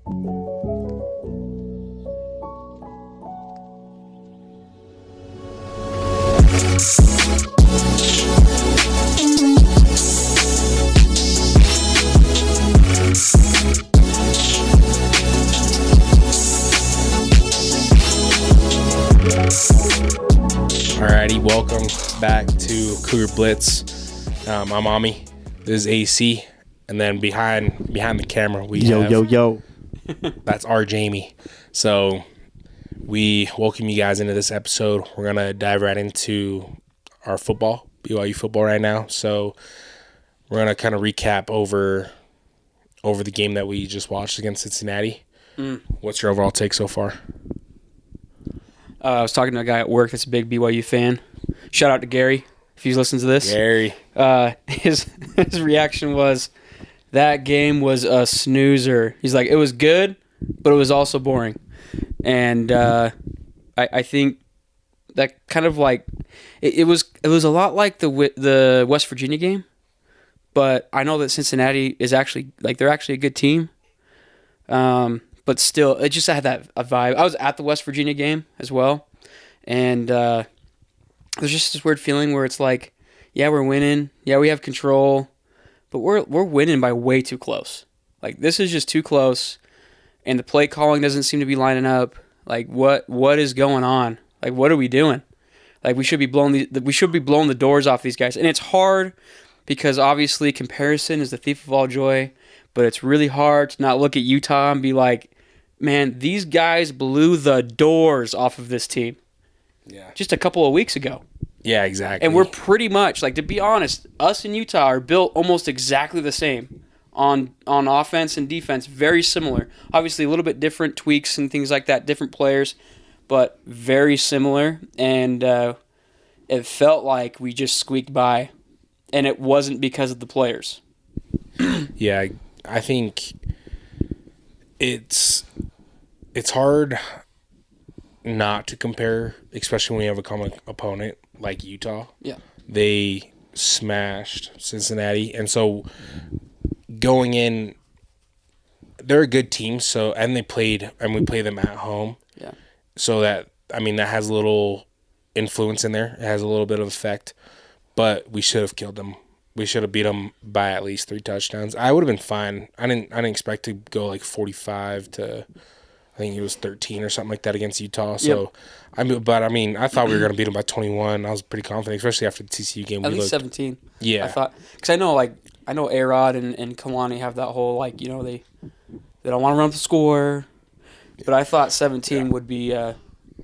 Alrighty, welcome back to Cougar Blitz. I'm Ami. This is AC, and then behind the camera we have that's our Jamie. So we welcome you guys into this episode. We're gonna dive right into our football, BYU football right now. So we're gonna kind of recap over the game that we just watched against Cincinnati. What's your overall take so far? I was talking to a guy at work that's a big BYU fan. Shout out to Gary if he's listening to this. Gary. His reaction was, that game was a snoozer. He's like, it was good, but it was also boring. And I think that kind of like it was a lot like the West Virginia game, but I know that Cincinnati is actually they're actually a good team. But still, it just had that vibe. I was at the West Virginia game as well, and there's just this weird feeling where it's like, yeah, we're winning, yeah, we have control, but we're winning by way too close. Like, this is just too close, and the play calling doesn't seem to be lining up. Like, what is going on? Like, what are we doing? Like, we should be blowing the doors off these guys, and it's hard because obviously comparison is the thief of all joy. But it's really hard to not look at Utah and be like, man, these guys blew the doors off of this team. Yeah. Just a couple of weeks ago. Yeah, exactly. And we're pretty much, like, to be honest, us and Utah are built almost exactly the same on offense and defense, very similar. Obviously, a little bit different tweaks and things like that, different players, but very similar. And it felt like we just squeaked by, and it wasn't because of the players. Yeah, I think it's hard not to compare, especially when you have a common opponent like Utah. Yeah. They smashed Cincinnati, and so going in, they're a good team, and we play them at home. Yeah. So that has a little influence in there. It has a little bit of effect, but we should have killed them. We should have beat them by at least 3 touchdowns. I would have been fine. I didn't expect to go like 45 to, I think it was 13 or something like that against Utah. So, yep. I thought we were going to beat them by 21. I was pretty confident, especially after the TCU game. At least 17. Yeah. I thought, because I know A-Rod and Kalani have that whole, like, you know, they don't want to run up the score. But I thought 17 would be a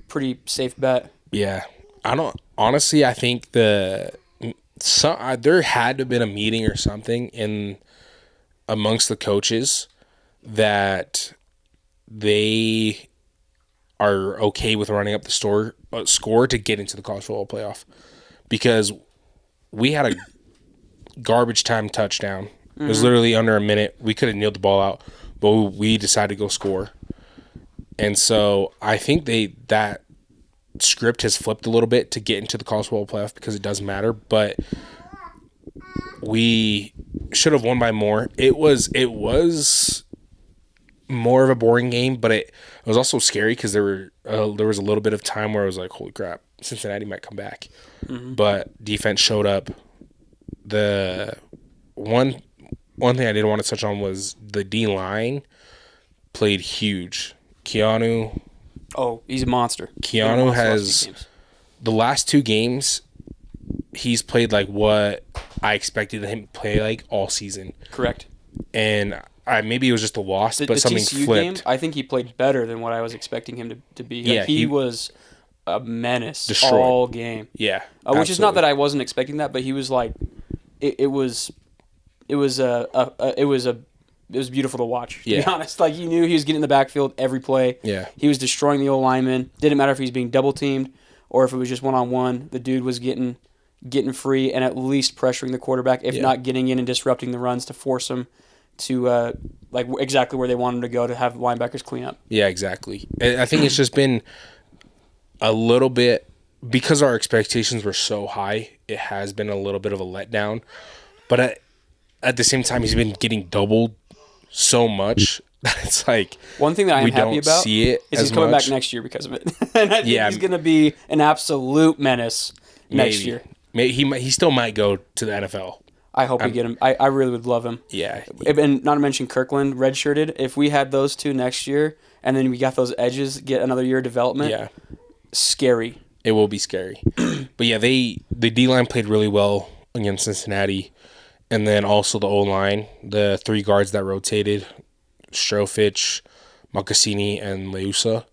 pretty safe bet. Yeah. I think there had to have been a meeting or something amongst the coaches that they are okay with running up the score to get into the college football playoff, because we had a garbage time touchdown. It was literally under a minute. We could have kneeled the ball out, but we decided to go score. And so I think that script has flipped a little bit to get into the college football playoff, because it doesn't matter, but we should have won by more. It was more of a boring game, but it was also scary because there was a little bit of time where I was like, holy crap, Cincinnati might come back. Mm-hmm. But defense showed up. The one thing I didn't want to touch on was the D-line played huge. Keanu. Oh, he's a monster. Keanu has the last 2 games, he's played like what I expected him to play like all season. Correct. And maybe it was just a loss, but something TCU flipped. Game, I think he played better than what I was expecting him to be. Yeah, he was a menace destroyed all game. Yeah, which is not that I wasn't expecting that, but he was like, it was beautiful to watch, to be honest. Like, you knew he was getting in the backfield every play. Yeah. He was destroying the old lineman. Didn't matter if he was being double teamed or if it was just one-on-one. The dude was getting free and at least pressuring the quarterback, if not getting in and disrupting the runs to force him to exactly where they want him to go to have linebackers clean up. Yeah, exactly. I think it's just been a little bit, because our expectations were so high, it has been a little bit of a letdown. But at the same time, he's been getting doubled so much It's like one thing that I'm we happy don't about see it is as he's coming much. back next year because of it. And I think he's going to be an absolute menace next year. Maybe he still might go to the NFL. I hope we get him. I really would love him. Yeah. And not to mention Kirkland, redshirted. If we had those two next year, and then we got those edges, get another year of development. Yeah. Scary. It will be scary. But yeah, the D-line played really well against Cincinnati. And then also the O-line, the 3 guards that rotated, Strofich, Mocassini, and Leusa,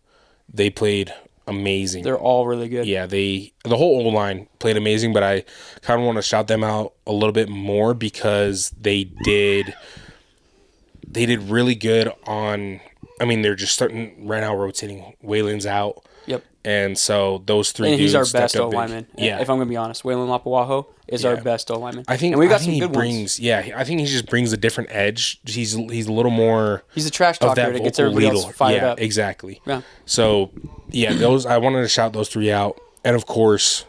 they played amazing. They're all really good. Yeah, the whole O-line played amazing, but I kind of want to shout them out a little bit more because they did really good on. I mean, they're just starting right now rotating. Waylon's out. Yep. And so those 3 and dudes he's our stepped best up O-lineman. big. Yeah. If I'm going to be honest, Waylon Lapuaho is our best O-lineman. I think, and we got some good brings, ones. Yeah, I think he just brings a different edge. He's a little more. He's a trash talker that gets everybody else fired up. Exactly. Yeah. So, yeah, those I wanted to shout those 3 out. And, of course,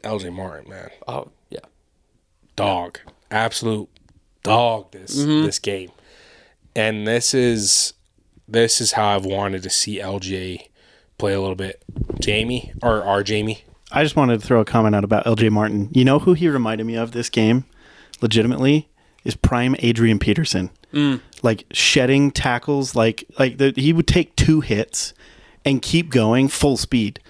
LJ Martin, man. Oh, yeah. Dog. Absolute dog this game. And this is how I've wanted to see LJ play a little bit. Jamie, or our Jamie. I just wanted to throw a comment out about LJ Martin. You know who he reminded me of this game, legitimately, is prime Adrian Peterson. Like shedding tackles, he would take 2 hits and keep going full speed.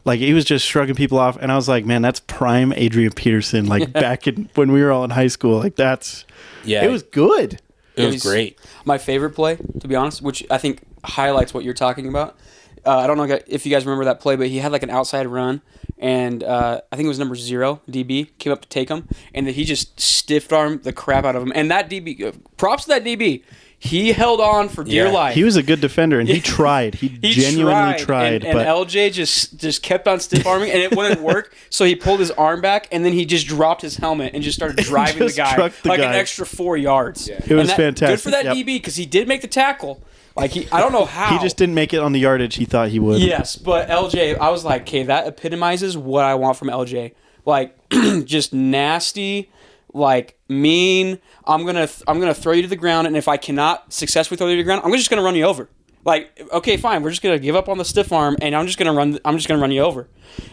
Like he was just shrugging people off, and I was like, man, that's prime Adrian Peterson. Like back when we were all in high school, like it was good. It was great. My favorite play, to be honest, which I think highlights what you're talking about. I don't know if you guys remember that play, but he had like an outside run, and I think it was number 0, DB, came up to take him, and then he just stiff-armed the crap out of him. And that DB, props to that DB, he held on for dear life. He was a good defender, and he tried. He genuinely tried. And LJ just kept on stiff-arming, and it wouldn't work, so he pulled his arm back, and then he just dropped his helmet and just started driving the guy like an extra 4 yards. Yeah. It was fantastic. Good for that DB, because he did make the tackle. Like I don't know how. He just didn't make it on the yardage he thought he would. Yes, but LJ, I was like, okay, that epitomizes what I want from LJ. Like, just nasty, like mean. I'm gonna throw you to the ground, and if I cannot successfully throw you to the ground, I'm just gonna run you over. Like, okay, fine, we're just gonna give up on the stiff arm, and I'm just gonna run you over.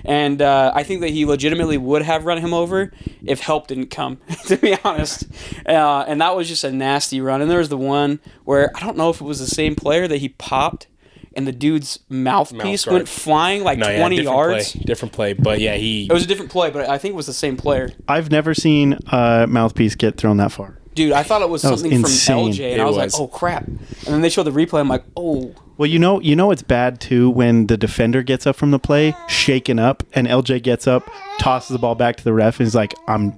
And I think that he legitimately would have run him over if help didn't come, to be honest. And that was just a nasty run. And there was the one where I don't know if it was the same player that he popped, and the dude's mouthpiece went flying like 20 yards. Different play, but yeah, it was a different play, but I think it was the same player. I've never seen a mouthpiece get thrown that far. Dude, I thought it was something from LJ, and I was like, oh, crap. And then they showed the replay, I'm like, oh. Well, you know it's bad, too, when the defender gets up from the play, shaken up, and LJ gets up, tosses the ball back to the ref, and he's like,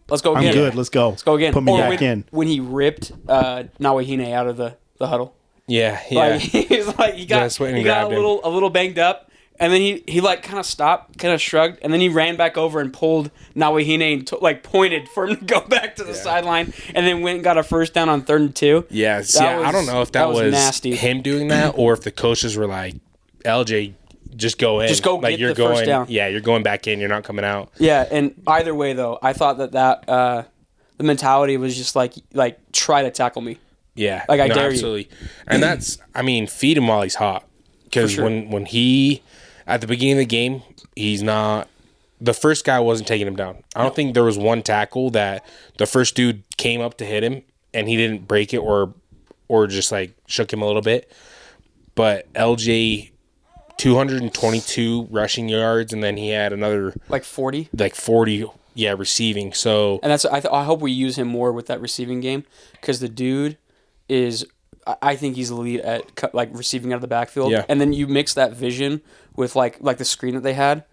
let's go again. I'm good, let's go. Let's go again. Put me back in. When he ripped Nawahine out of the huddle. Yeah. Like, he's like, he got a little banged up, and then he like kind of stopped, kind of shrugged, and then he ran back over and pulled Nawahine and pointed for him to go back to the sideline, and then went and got a first down on 3rd and 2. Yeah, I don't know if that was nasty. Him doing that, or if the coaches were like, LJ, just go in. Just go like, get the first down. Yeah, you're going back in. You're not coming out. Yeah, and either way, though, I thought that the mentality was just like try to tackle me. Yeah. Like, I dare absolutely. you. And that's, feed him while he's hot. Because when he, at the beginning of the game, he's not, the first guy wasn't taking him down. I don't think there was one tackle that the first dude came up to hit him and he didn't break it or just like shook him a little bit. But LJ, 222 rushing yards, and then he had another. Like 40? Like 40, yeah, receiving. So. And that's, I hope we use him more with that receiving game, because the dude is, I think he's elite at like receiving out of the backfield. Yeah. And then you mix that vision with like the screen that they had.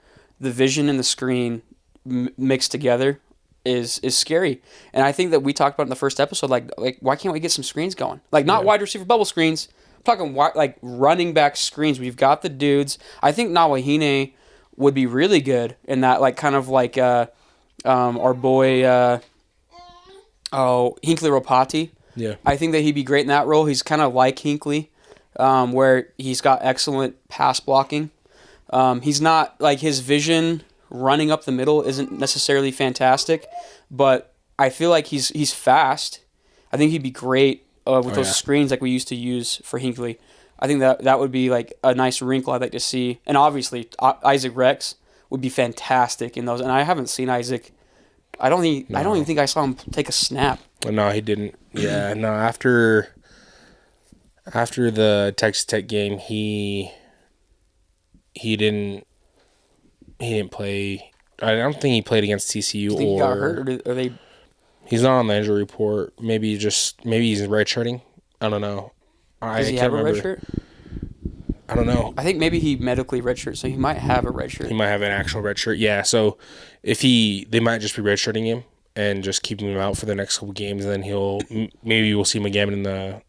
The vision and the screen mixed together is scary. And I think that we talked about in the first episode, like why can't we get some screens going? Like not wide receiver bubble screens. I'm talking like running back screens. We've got the dudes. I think Nawahine would be really good in that, like kind of like our boy Hinkley Ropati. Yeah. I think that he'd be great in that role. He's kind of like Hinkley, where he's got excellent pass blocking. He's not, like, his vision running up the middle isn't necessarily fantastic, but I feel like he's fast. I think he'd be great with those yeah. screens like we used to use for Hinckley. I think that would be like a nice wrinkle I'd like to see. And obviously, Isaac Rex would be fantastic in those. And I haven't seen Isaac. I don't even think I saw him take a snap. No, he didn't. Yeah, no. After the Texas Tech game, he didn't play. I don't think he played against TCU. Do you think he got hurt, or are they? He's not on the injury report. Maybe he's redshirting. I don't know. Does he have a red shirt? I don't know. I think maybe he medically redshirt, so he might have a red shirt. He might have an actual red shirt. Yeah. So they might just be redshirting him and just keeping him out for the next couple games, and then maybe we'll see him again in a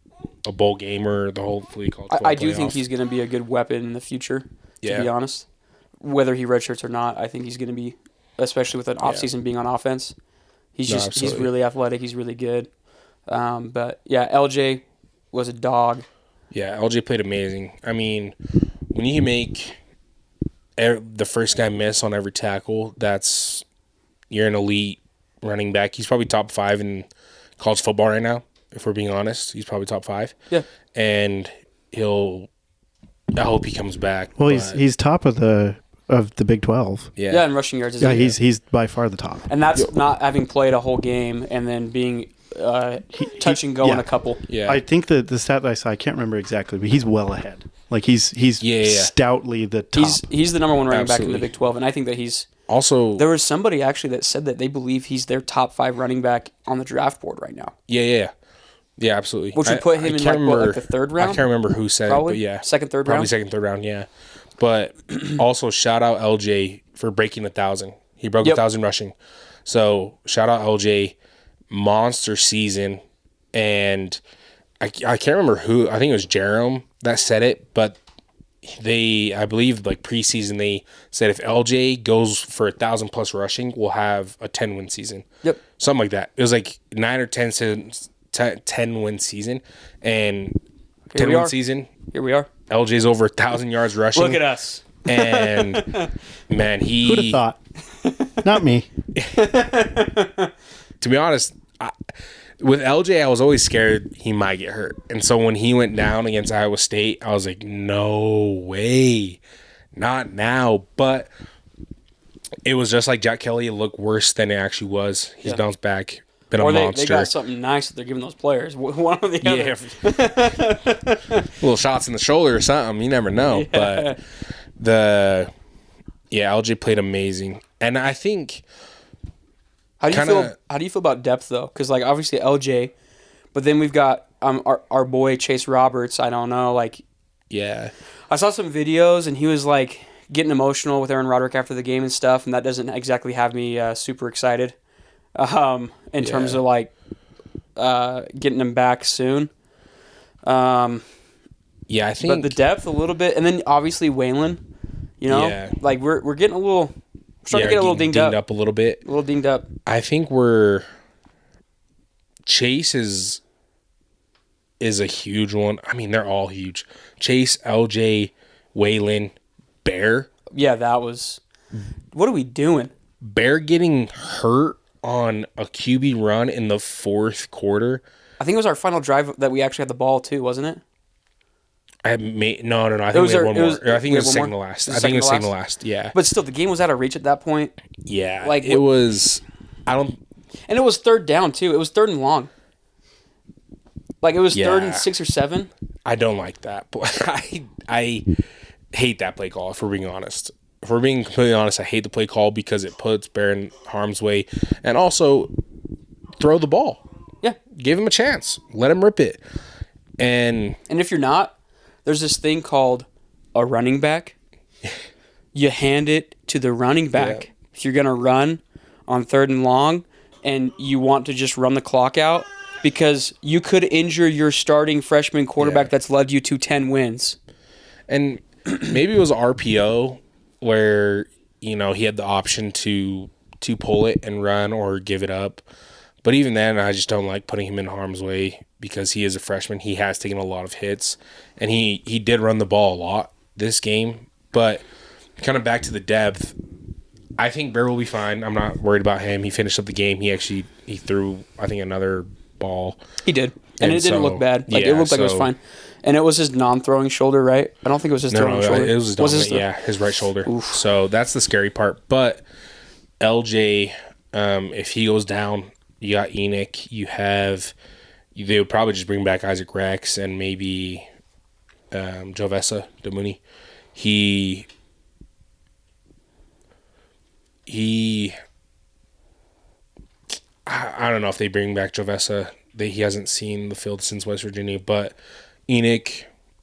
bowl game or the hopefully college football I do playoff. think he's going to be a good weapon in the future. To Yeah. be honest, whether he redshirts or not, I think he's going to be, especially with an offseason being on offense. He's really athletic. He's really good. But yeah, LJ was a dog. Yeah, LJ played amazing. I mean, when you can make the first guy miss on every tackle, you're an elite running back. He's probably top 5 in college football right now, if we're being honest. He's probably top 5. Yeah. And I hope he comes back. Well, he's top of the Big 12. Yeah, in rushing yards. Yeah, he's by far the top. And that's not having played a whole game and then being touch and go in a couple. Yeah. I think the stat that I saw, I can't remember exactly, but he's well ahead. Like he's stoutly the top. He's the number 1 running back in Absolutely. the Big 12, and I think that he's Also, there was somebody actually that said that they believe he's their top 5 running back on the draft board right now. Yeah, absolutely. Which would put him in like the 3rd round? I can't remember who said Probably? it, but yeah. Second, third Probably round? second, third round, yeah. But also, shout out LJ for breaking 1,000. He broke 1,000 rushing. So, shout out LJ. Monster season. And I can't remember who. I think it was Jerome that said it, but I believe like preseason, they said if LJ goes for 1,000 plus rushing, we'll have a 10-win season. Yep. Something like that. It was like 9 or 10-win season. And 10-win season. Here we are. LJ's over 1,000 yards rushing. Look at us. And man, Who'd have thought? Not me. To be honest, with LJ, I was always scared he might get hurt. And so when he went down against Iowa State, I was like, no way. Not now. But it was just like Jack Kelly. It looked worse than it actually was. He's bounced back. Been a monster. They got something nice that they're giving those players. One or the other. Little shots in the shoulder or something. You never know. Yeah. But LJ played amazing. And I think... How do you feel about depth though? Because like obviously LJ, but then we've got our boy Chase Roberts. I don't know, like I saw some videos and he was like getting emotional with Aaron Roderick after the game and stuff, and that doesn't exactly have me super excited in terms of like getting him back soon. I think. But the depth a little bit, and then obviously Waylon. You know, like we're getting a little. Starting to get a little dinged up a little bit. A little dinged up. I think Chase is a huge one. I mean, they're all huge. Chase, LJ, Waylon, Bear. Yeah, that was. What are we doing? Bear getting hurt on a QB run in the 4th quarter. I think it was our final drive that we actually had the ball too, wasn't it? No. I think we had one more. I think it was second to last. I think it was second to last. Yeah. But still, the game was out of reach at that point. Yeah. Like it was. And it was 3rd down too. It was 3rd and long. Like it was 3rd and 6 or 7. I don't like that. I hate that play call. If we're being honest. If we're being completely honest, I hate the play call because it puts Bear in harm's way, and also throw the ball. Yeah. Give him a chance. Let him rip it. And if you're not. There's this thing called a running back. You hand it to the running back. Yeah. If you're going to run on 3rd and long and you want to just run the clock out, because you could injure your starting freshman quarterback that's led you to 10 wins. And maybe it was RPO where, he had the option to pull it and run or give it up. But even then, I just don't like putting him in harm's way because he is a freshman. He has taken a lot of hits, and he did run the ball a lot this game. But kind of back to the depth, I think Bear will be fine. I'm not worried about him. He finished up the game. He threw, I think, another ball. He did. And it didn't look bad. Like it looked like it was fine. And it was his non-throwing shoulder, right? I don't think it was his throwing shoulder. It was his dominant, his right shoulder. Oof. So that's the scary part. But LJ, if he goes down, you got Enoch. They would probably just bring back Isaac Rex and maybe Jovessa Damuni. I don't know if they bring back Jovessa. He hasn't seen the field since West Virginia, but Enoch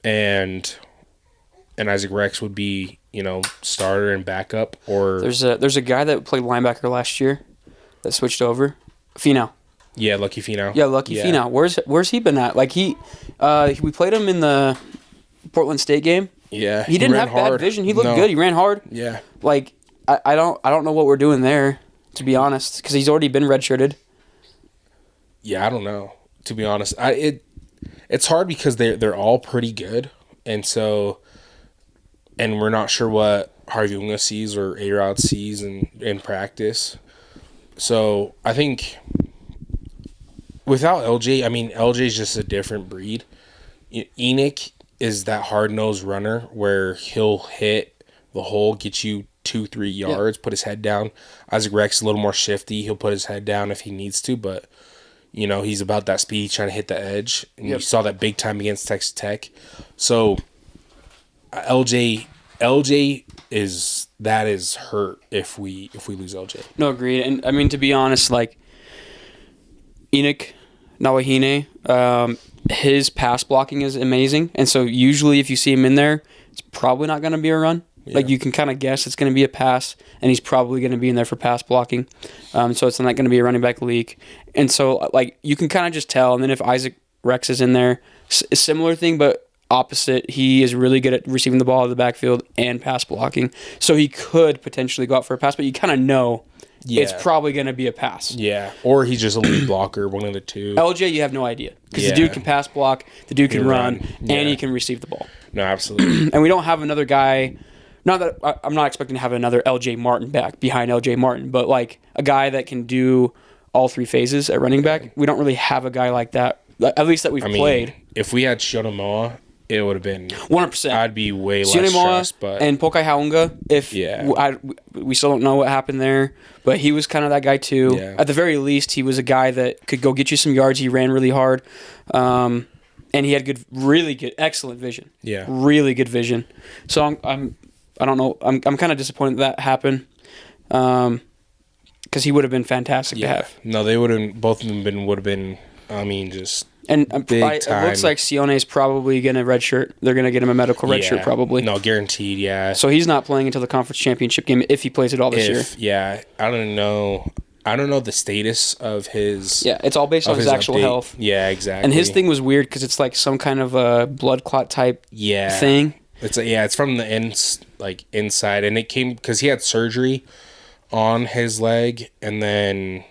and Isaac Rex would be, starter and backup. Or there's a guy that played linebacker last year that switched over, Finau. Yeah, Lucky Finau. Yeah, Lucky Finau. Where's he been at? Like we played him in the Portland State game. Yeah, he didn't have bad vision. He looked good. He ran hard. Yeah, like I don't know what we're doing there, to be honest, because he's already been redshirted. Yeah, I don't know, to be honest. It's hard because they're all pretty good, and we're not sure what Harvey Unga sees or A-Rod sees in practice. So I think without LJ, LJ is just a different breed. Enoch is that hard-nosed runner where he'll hit the hole, get you 2-3 yards, put his head down. Isaac Rex is a little more shifty. He'll put his head down if he needs to, but he's about that speed, trying to hit the edge. And you saw that big time against Texas Tech. So LJ is hurt if we lose LJ. No, agreed. And to be honest, like Enoch Nawahine, his pass blocking is amazing. And so usually if you see him in there, it's probably not going to be a run. Yeah. Like you can kind of guess it's going to be a pass, and he's probably going to be in there for pass blocking. So it's not going to be a running back leak. And so like you can kind of just tell. And then if Isaac Rex is in there, a similar thing, but opposite. He is really good at receiving the ball out of the backfield and pass blocking. So he could potentially go out for a pass, but you kind of know it's probably going to be a pass. Yeah, or he's just a lead blocker, one of the two. LJ, you have no idea. Because the dude can pass block, the dude can run, and he can receive the ball. No, absolutely. And we don't have another guy. Not that I'm not expecting to have another LJ Martin back behind LJ Martin, but like a guy that can do all three phases at running back. We don't really have a guy like that, at least that we've played. If we had Shionomoa, it would have been 100%. I'd be way less stressed. But and Pokai Haunga, we still don't know what happened there, but he was kind of that guy too. Yeah. At the very least, he was a guy that could go get you some yards. He ran really hard, and he had really good, excellent vision. Yeah, really good vision. So I don't know. I'm kind of disappointed that happened, because he would have been fantastic to have. No, they would have. Both of them would have been. Just. And it looks like Sione's probably going to redshirt. They're going to get him a medical redshirt probably. No, guaranteed, yeah. So he's not playing until the conference championship game if he plays it all this year. Yeah, I don't know the status of his... Yeah, it's all based on his actual health. Yeah, exactly. And his thing was weird because it's like some kind of a blood clot type thing. It's from the inside, and it came because he had surgery on his leg, and then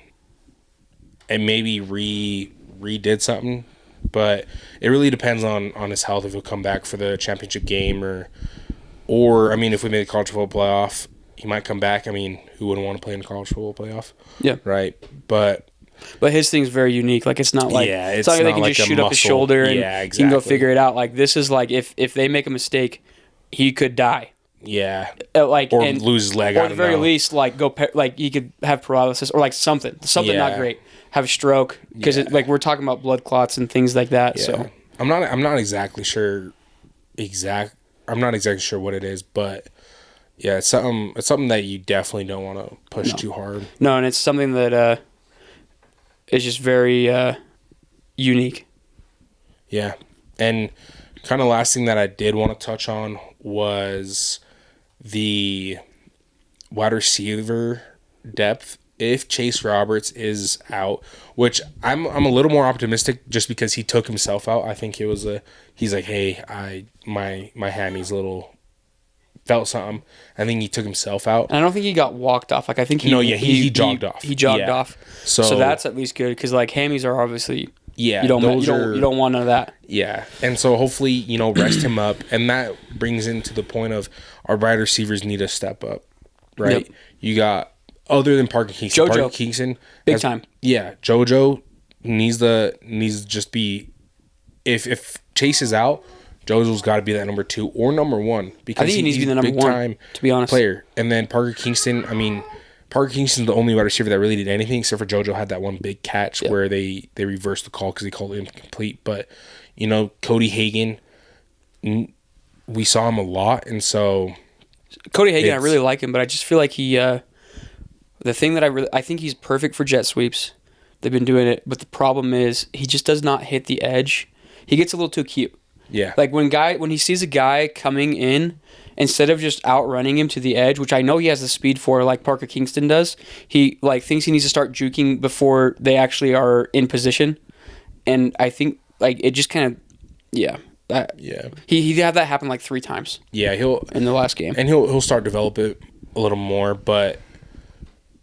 it maybe redid something, but it really depends on his health if he'll come back for the championship game or if we make the college football playoff, he might come back. Who wouldn't want to play in the college football playoff? Yeah, right. But his thing's very unique. Like it's not like it's not like they can just shoot up his shoulder and he can go figure it out. Like this is like if they make a mistake, he could die. Yeah, and lose his leg. Or at the very least, he could have paralysis or like something not great. Have a stroke because we're talking about blood clots and things like that. Yeah. So I'm not exactly sure. I'm not exactly sure what it is, but yeah, it's something that you definitely don't want to push too hard. No, and it's something that is just very unique. Yeah, and kind of last thing that I did want to touch on was the wide receiver depth. If Chase Roberts is out, which I'm a little more optimistic just because he took himself out. I think he's like, hey, my hammies felt something. I think he took himself out. And I don't think he got walked off. Like I think he jogged off. He jogged off. So that's at least good because like hammies are obviously you don't want none of that. Yeah, and so hopefully rest him up, and that brings into the point of our wide receivers need to step up, right? Yep. You got. Other than Parker Kingston, Big time. Yeah, JoJo needs to just be if Chase is out, JoJo's got to be that number 2 or number 1 because I think he needs to be the number 1, to be honest. Player. And then Parker Kingston's the only wide receiver that really did anything except for JoJo had that one big catch where they reversed the call because he called it incomplete. But, Cody Hagan, we saw him a lot, and so Cody Hagan, I really like him, but I just feel like he the thing that I think he's perfect for jet sweeps. They've been doing it, but the problem is he just does not hit the edge. He gets a little too cute. Yeah. Like when he sees a guy coming in, instead of just outrunning him to the edge, which I know he has the speed for, like Parker Kingston does, he thinks he needs to start juking before they actually are in position. And I think it just kind of He had that happen 3 times. Yeah, he'll in the last game. And he'll start to develop it a little more, but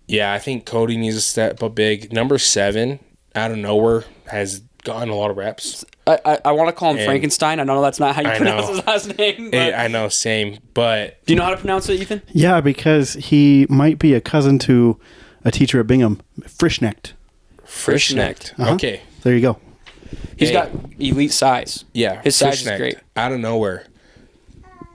yeah, I think Cody needs to step up big. Number 7 out of nowhere has gotten a lot of reps. I want to call him Frankenstein. I know that's not how you pronounce his last name. But I know, same. But do you know how to pronounce it, Ethan? Yeah, because he might be a cousin to a teacher at Bingham, Frischknecht. Uh-huh. Okay. There you go. He's got elite size. Yeah. His size is great. Out of nowhere.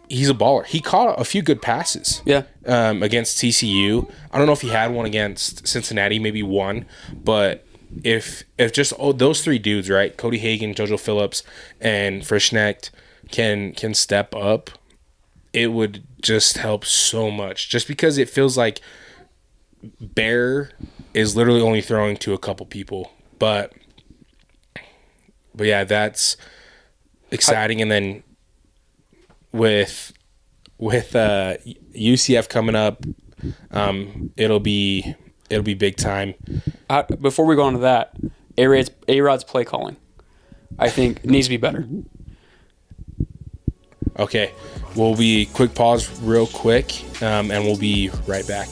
He's a baller. He caught a few good passes. Yeah. Against TCU. I don't know if he had one against Cincinnati, maybe one, but if just those 3 dudes, right? Cody Hagan, JoJo Phillips, and Frischknecht can step up, it would just help so much. Just because it feels like Bear is literally only throwing to a couple people. But yeah, that's exciting. And then with UCF coming up, it'll be big time. Before we go on to that, A-Rod's play calling, I think, needs to be better. Okay, we'll be quick pause real quick, and we'll be right back.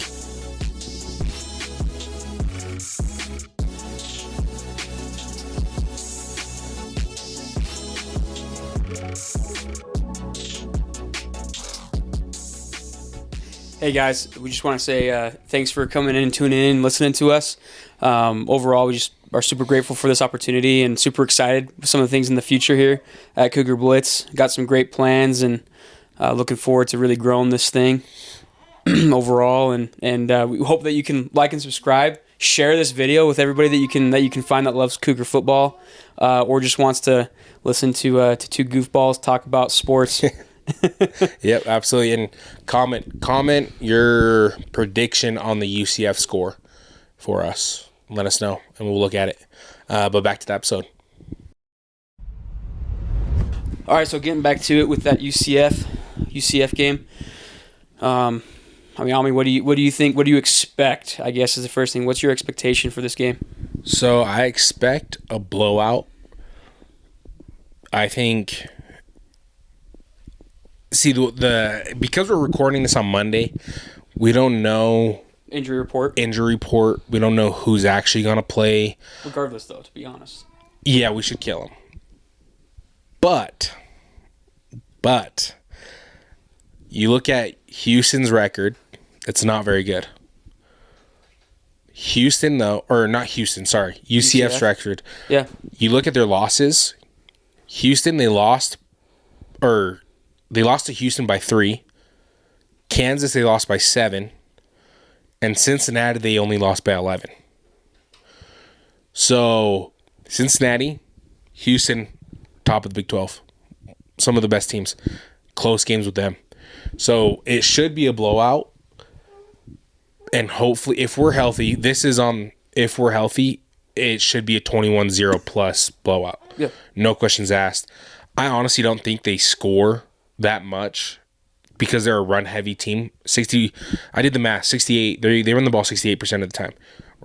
Hey guys, we just want to say thanks for coming in and tuning in and listening to us. Overall, we just are super grateful for this opportunity and super excited with some of the things in the future here at Cougar Blitz. Got some great plans and looking forward to really growing this thing overall. And we hope that you can like and subscribe. Share this video with everybody that you can find that loves Cougar football or just wants to listen to 2 goofballs talk about sports. Yep, absolutely. And comment your prediction on the UCF score for us. Let us know, and we'll look at it. But back to the episode. All right, so getting back to it with that UCF game. Ami, what do you think? What do you expect? I guess is the first thing. What's your expectation for this game? So I expect a blowout. I think. See, because we're recording this on Monday, we don't know injury report. We don't know who's actually going to play. Regardless, though, to be honest. Yeah, we should kill him. But you look at Houston's record, it's not very good. UCF's record. Yeah. You look at their losses. Houston, they lost to Houston by 3. Kansas, they lost by 7. And Cincinnati, they only lost by 11. So, Cincinnati, Houston, top of the Big 12. Some of the best teams. Close games with them. So, it should be a blowout. And hopefully, if we're healthy, it should be a 21-0 plus blowout. Yeah. No questions asked. I honestly don't think they score that much because they're a run-heavy team. I did the math. 68. They run the ball 68% of the time.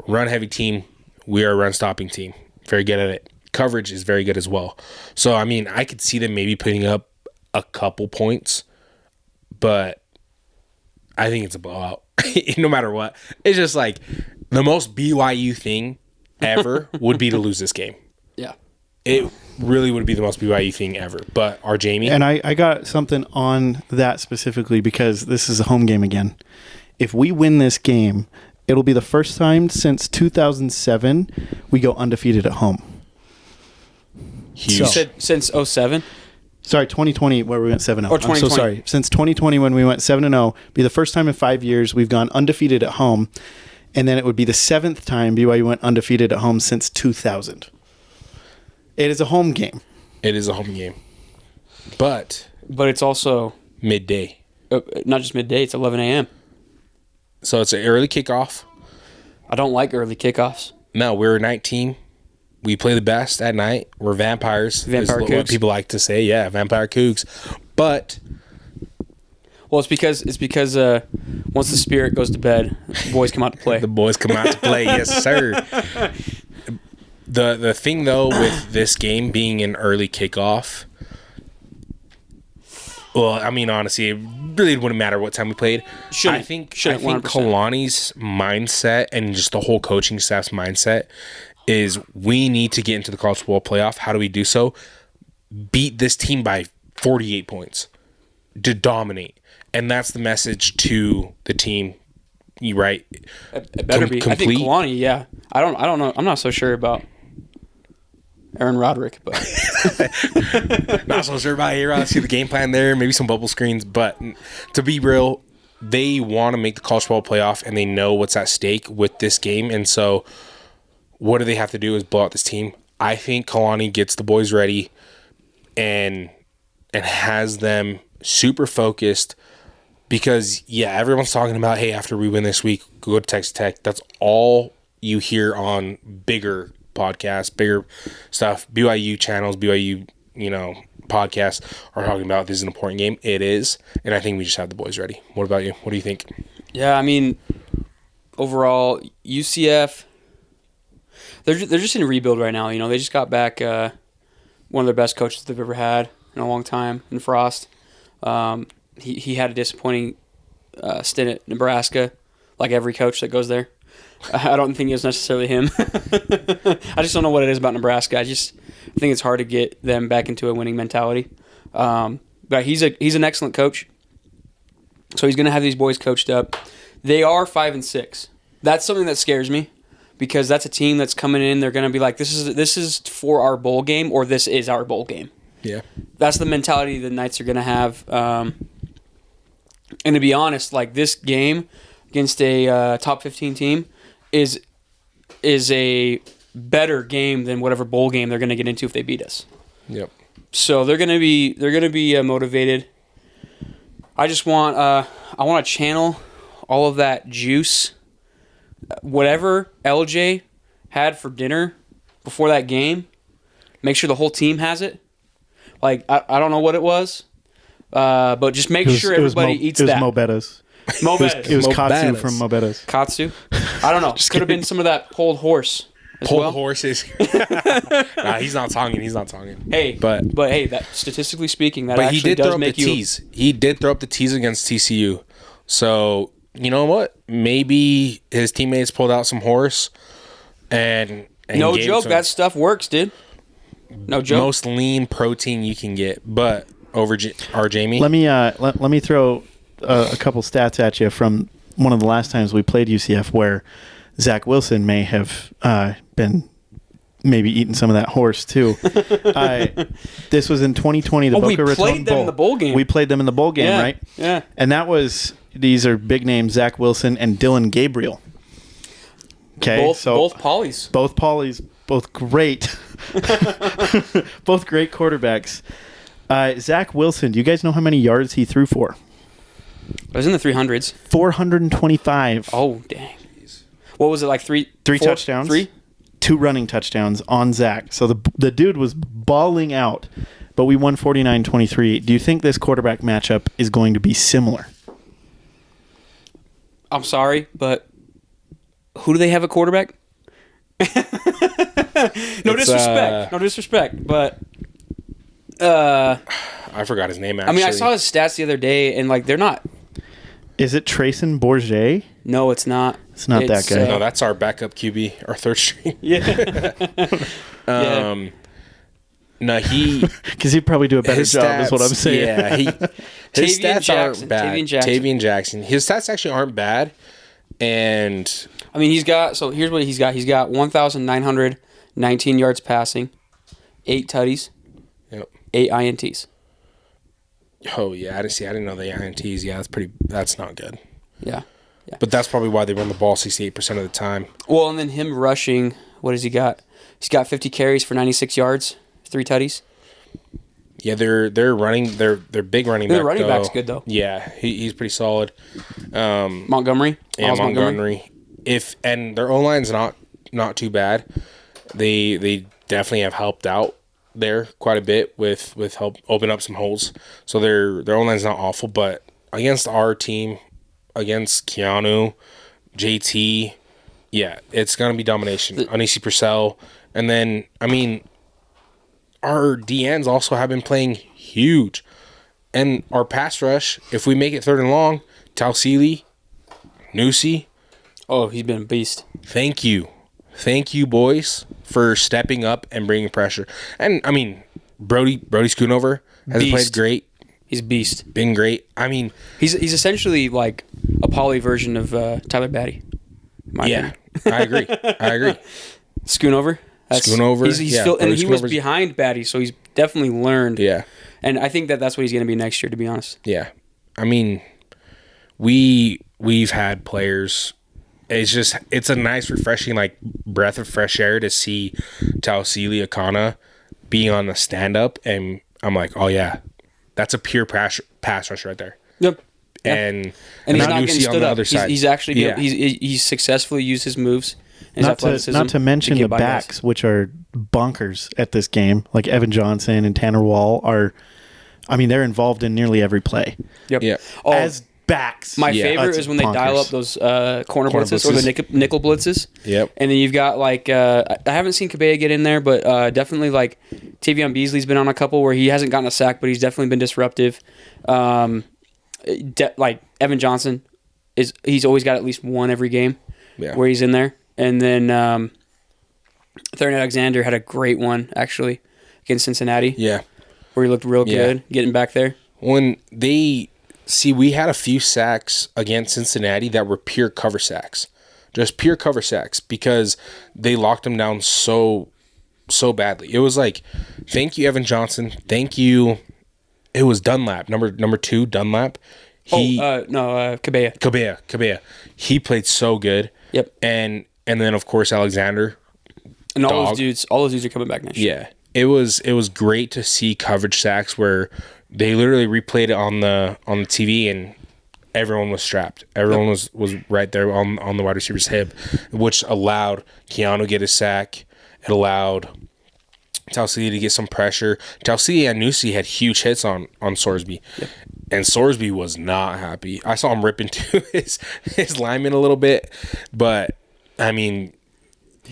Run-heavy team. We are a run-stopping team. Very good at it. Coverage is very good as well. So, I mean, I could see them maybe putting up a couple points, but I think it's a blowout. No matter what. It's just like the most BYU thing ever would be to lose this game. Yeah. It really would be the most BYU thing ever. But our Jamie. And I got something on that specifically because this is a home game again. If we win this game, it'll be the first time since 2007 we go undefeated at home. Huge. You said since 07? Sorry, 2020 where we went 7-0. Or I'm so 2020. sorry. Since 2020 when we went 7-0, be the first time in 5 years we've gone undefeated at home, and then it would be the 7th time BYU went undefeated at home since 2000. It is a home game. It is a home game. But But it's also midday. not just midday, it's 11 a.m. So it's an early kickoff. I don't like early kickoffs. No, we're 19. We play the best at night. We're vampires. Vampire is Cougs. what people like to say. Yeah, vampire Cougs. But Well, it's because once the spirit goes to bed, the boys come out to play. the boys come out to play. Yes, sir. The thing, though, with this game being an early kickoff, well, I mean, honestly, it really wouldn't matter what time we played. Shouldn't. I think 100%. Kalani's mindset and just the whole coaching staff's mindset is we need to get into the college football playoff. How do we do so? Beat this team by 48 points to dominate. And that's the message to the team. You right? It better be. I think Kalani, yeah. I don't know. I'm not so sure about Aaron Roderick, but Not so sure about A-Rod. See the game plan there. Maybe some bubble screens. But to be real, they want to make the college football playoff, and they know what's at stake with this game. And so what do they have to do is blow out this team. I think Kalani gets the boys ready and has them super focused because, yeah, everyone's talking about, hey, after we win this week, go to Texas Tech. That's all you hear on bigger podcasts, bigger stuff, BYU channels, BYU, podcasts are talking about this is an important game. It is, and I think we just have the boys ready. What about you? What do you think? yeah, I mean, overall, UCF, they're just in a rebuild right now. They just got back one of their best coaches they've ever had in a long time in Frost. He had a disappointing stint at Nebraska, like every coach that goes there. I don't think it was necessarily him. I just don't know what it is about Nebraska. I think it's hard to get them back into a winning mentality. But he's an excellent coach. So he's going to have these boys coached up. They are 5-6. That's something that scares me because that's a team that's coming in. They're going to be like, this is for our bowl game, or this is our bowl game. Yeah. That's the mentality the Knights are going to have. And to be honest, like this game against a top 15 team is a better game than whatever bowl game they're going to get into if they beat us. Yep. So they're going to be motivated. I just want I want to channel all of that juice, whatever LJ had for dinner before that game. Make sure the whole team has it. Like I don't know what it was, but just make sure everybody eats that. It was Mo Betta's. Mo Betta's. It was Mo Katsu Betta's. from Mo Betta's. Katsu? I don't know. Could have been some of that pulled horse as Pull well. horses. Nah, he's not tonguing. Hey, But hey, that statistically speaking, that he actually did does throw up the make you. tees. He did throw up the tees against TCU. So you know what? Maybe his teammates pulled out some horse and No gave joke, some that stuff works, dude. No joke. most lean protein you can get. But over our Jamie, Let me throw a couple stats at you from one of the last times we played UCF where Zach Wilson may have been maybe eating some of that horse too. This was in 2020, the we Boca Raton played them Bowl. in the bowl game. We played them in the bowl game, Yeah, right? yeah. And these are big names, Zach Wilson and Dylan Gabriel. Okay, Both polys. both Paulies, both great, both great quarterbacks. Zach Wilson, do you guys know how many yards he threw for? It was in the 300s. 425. Oh, dang. What was it, like Three four, touchdowns. 3? 2 running touchdowns on Zach. So the dude was balling out, but we won 49-23. Do you think this quarterback matchup is going to be similar? I'm sorry, but who do they have at quarterback? No disrespect, but I forgot his name. Actually, I mean, I saw his stats the other day, and like they're not. Is it Trayson Bourget? No, it's not. It's not that guy. no, that's our backup QB, our third string. Yeah. No, Because he'd probably do a better his job, stats, is what I'm saying. Yeah, his Tavian stats Jackson, aren't bad. Tavian Jackson. Tavian Jackson. His stats actually aren't bad, and I mean, he's got. So here's what he's got. He's got 1,919 yards passing, 8 tutties, Yep. 8 INTs. Oh yeah, I didn't know the INTs. Yeah, that's not good. Yeah. But that's probably why they run the ball 68% of the time. Well, and then him rushing, what has he got? He's got 50 carries for 96 yards, 3 tutties. Yeah, they're running. They're big running back. The running though. back's good though. Yeah, he's pretty solid. Montgomery. Yeah, Miles Montgomery. And their O-line's not too bad. They definitely have helped out there quite a bit with help open up some holes. So their O-line's not awful, but against our team, against Keanu, JT, yeah, it's gonna be domination. Anisi Purcell, and then our DNs also have been playing huge, and our pass rush. If we make it 3rd and long, Tausili, Nusi. Oh, he's been a beast. Thank you, boys, for stepping up and bringing pressure. And Brody Schoonover has Beast. played great. He's a beast. Been great. He's essentially like a poly version of Tyler Batty. Yeah, I agree. Schoonover. Schoonover. He's yeah, and he was Schoonover's- behind Batty, so he's definitely learned. Yeah, And I think that's what he's going to be next year, to be honest. yeah. We've had players. It's a nice, refreshing breath of fresh air to see Tausili Akana being on the stand up, and I'm like, oh yeah, that's a pure pass rush right there. Yep. And And he's now not Nusi getting stood on the up. other side. He's actually Yeah. he's successfully used his moves. And his Not athleticism to mention get the by guys. backs, which are bonkers at this game. Like Evan Johnson and Tanner Wall they're involved in nearly every play. Yep. Yeah. Oh, As backs. my Yeah. favorite That's is when they dial bonkers. up those corner blitzes or the nickel blitzes. Yep. And then you've got I haven't seen Cabella get in there, but definitely Tavion Beasley's been on a couple where he hasn't gotten a sack, but he's definitely been disruptive. Evan Johnson he's always got at least one every game where he's in there. And then Thurman Alexander had a great one actually against Cincinnati. Yeah. Where he looked real good getting back there. When we had a few sacks against Cincinnati that were pure cover sacks. Just pure cover sacks because they locked them down so badly. It was thank you, Evan Johnson. Thank you. It was Dunlap, number 2, Dunlap. Cabella. Cabella. He played so good. Yep. And then of course Alexander. And all those dudes are coming back next year. Yeah. It was great to see coverage sacks where they literally replayed it on the TV and everyone was strapped. Everyone was right there on the wide receiver's hip, which allowed Keanu to get a sack. It allowed Tausili to get some pressure. Tausili and Nusi had huge hits on Sorsby. Yep. And Sorsby was not happy. I saw him rip into his lineman a little bit. But,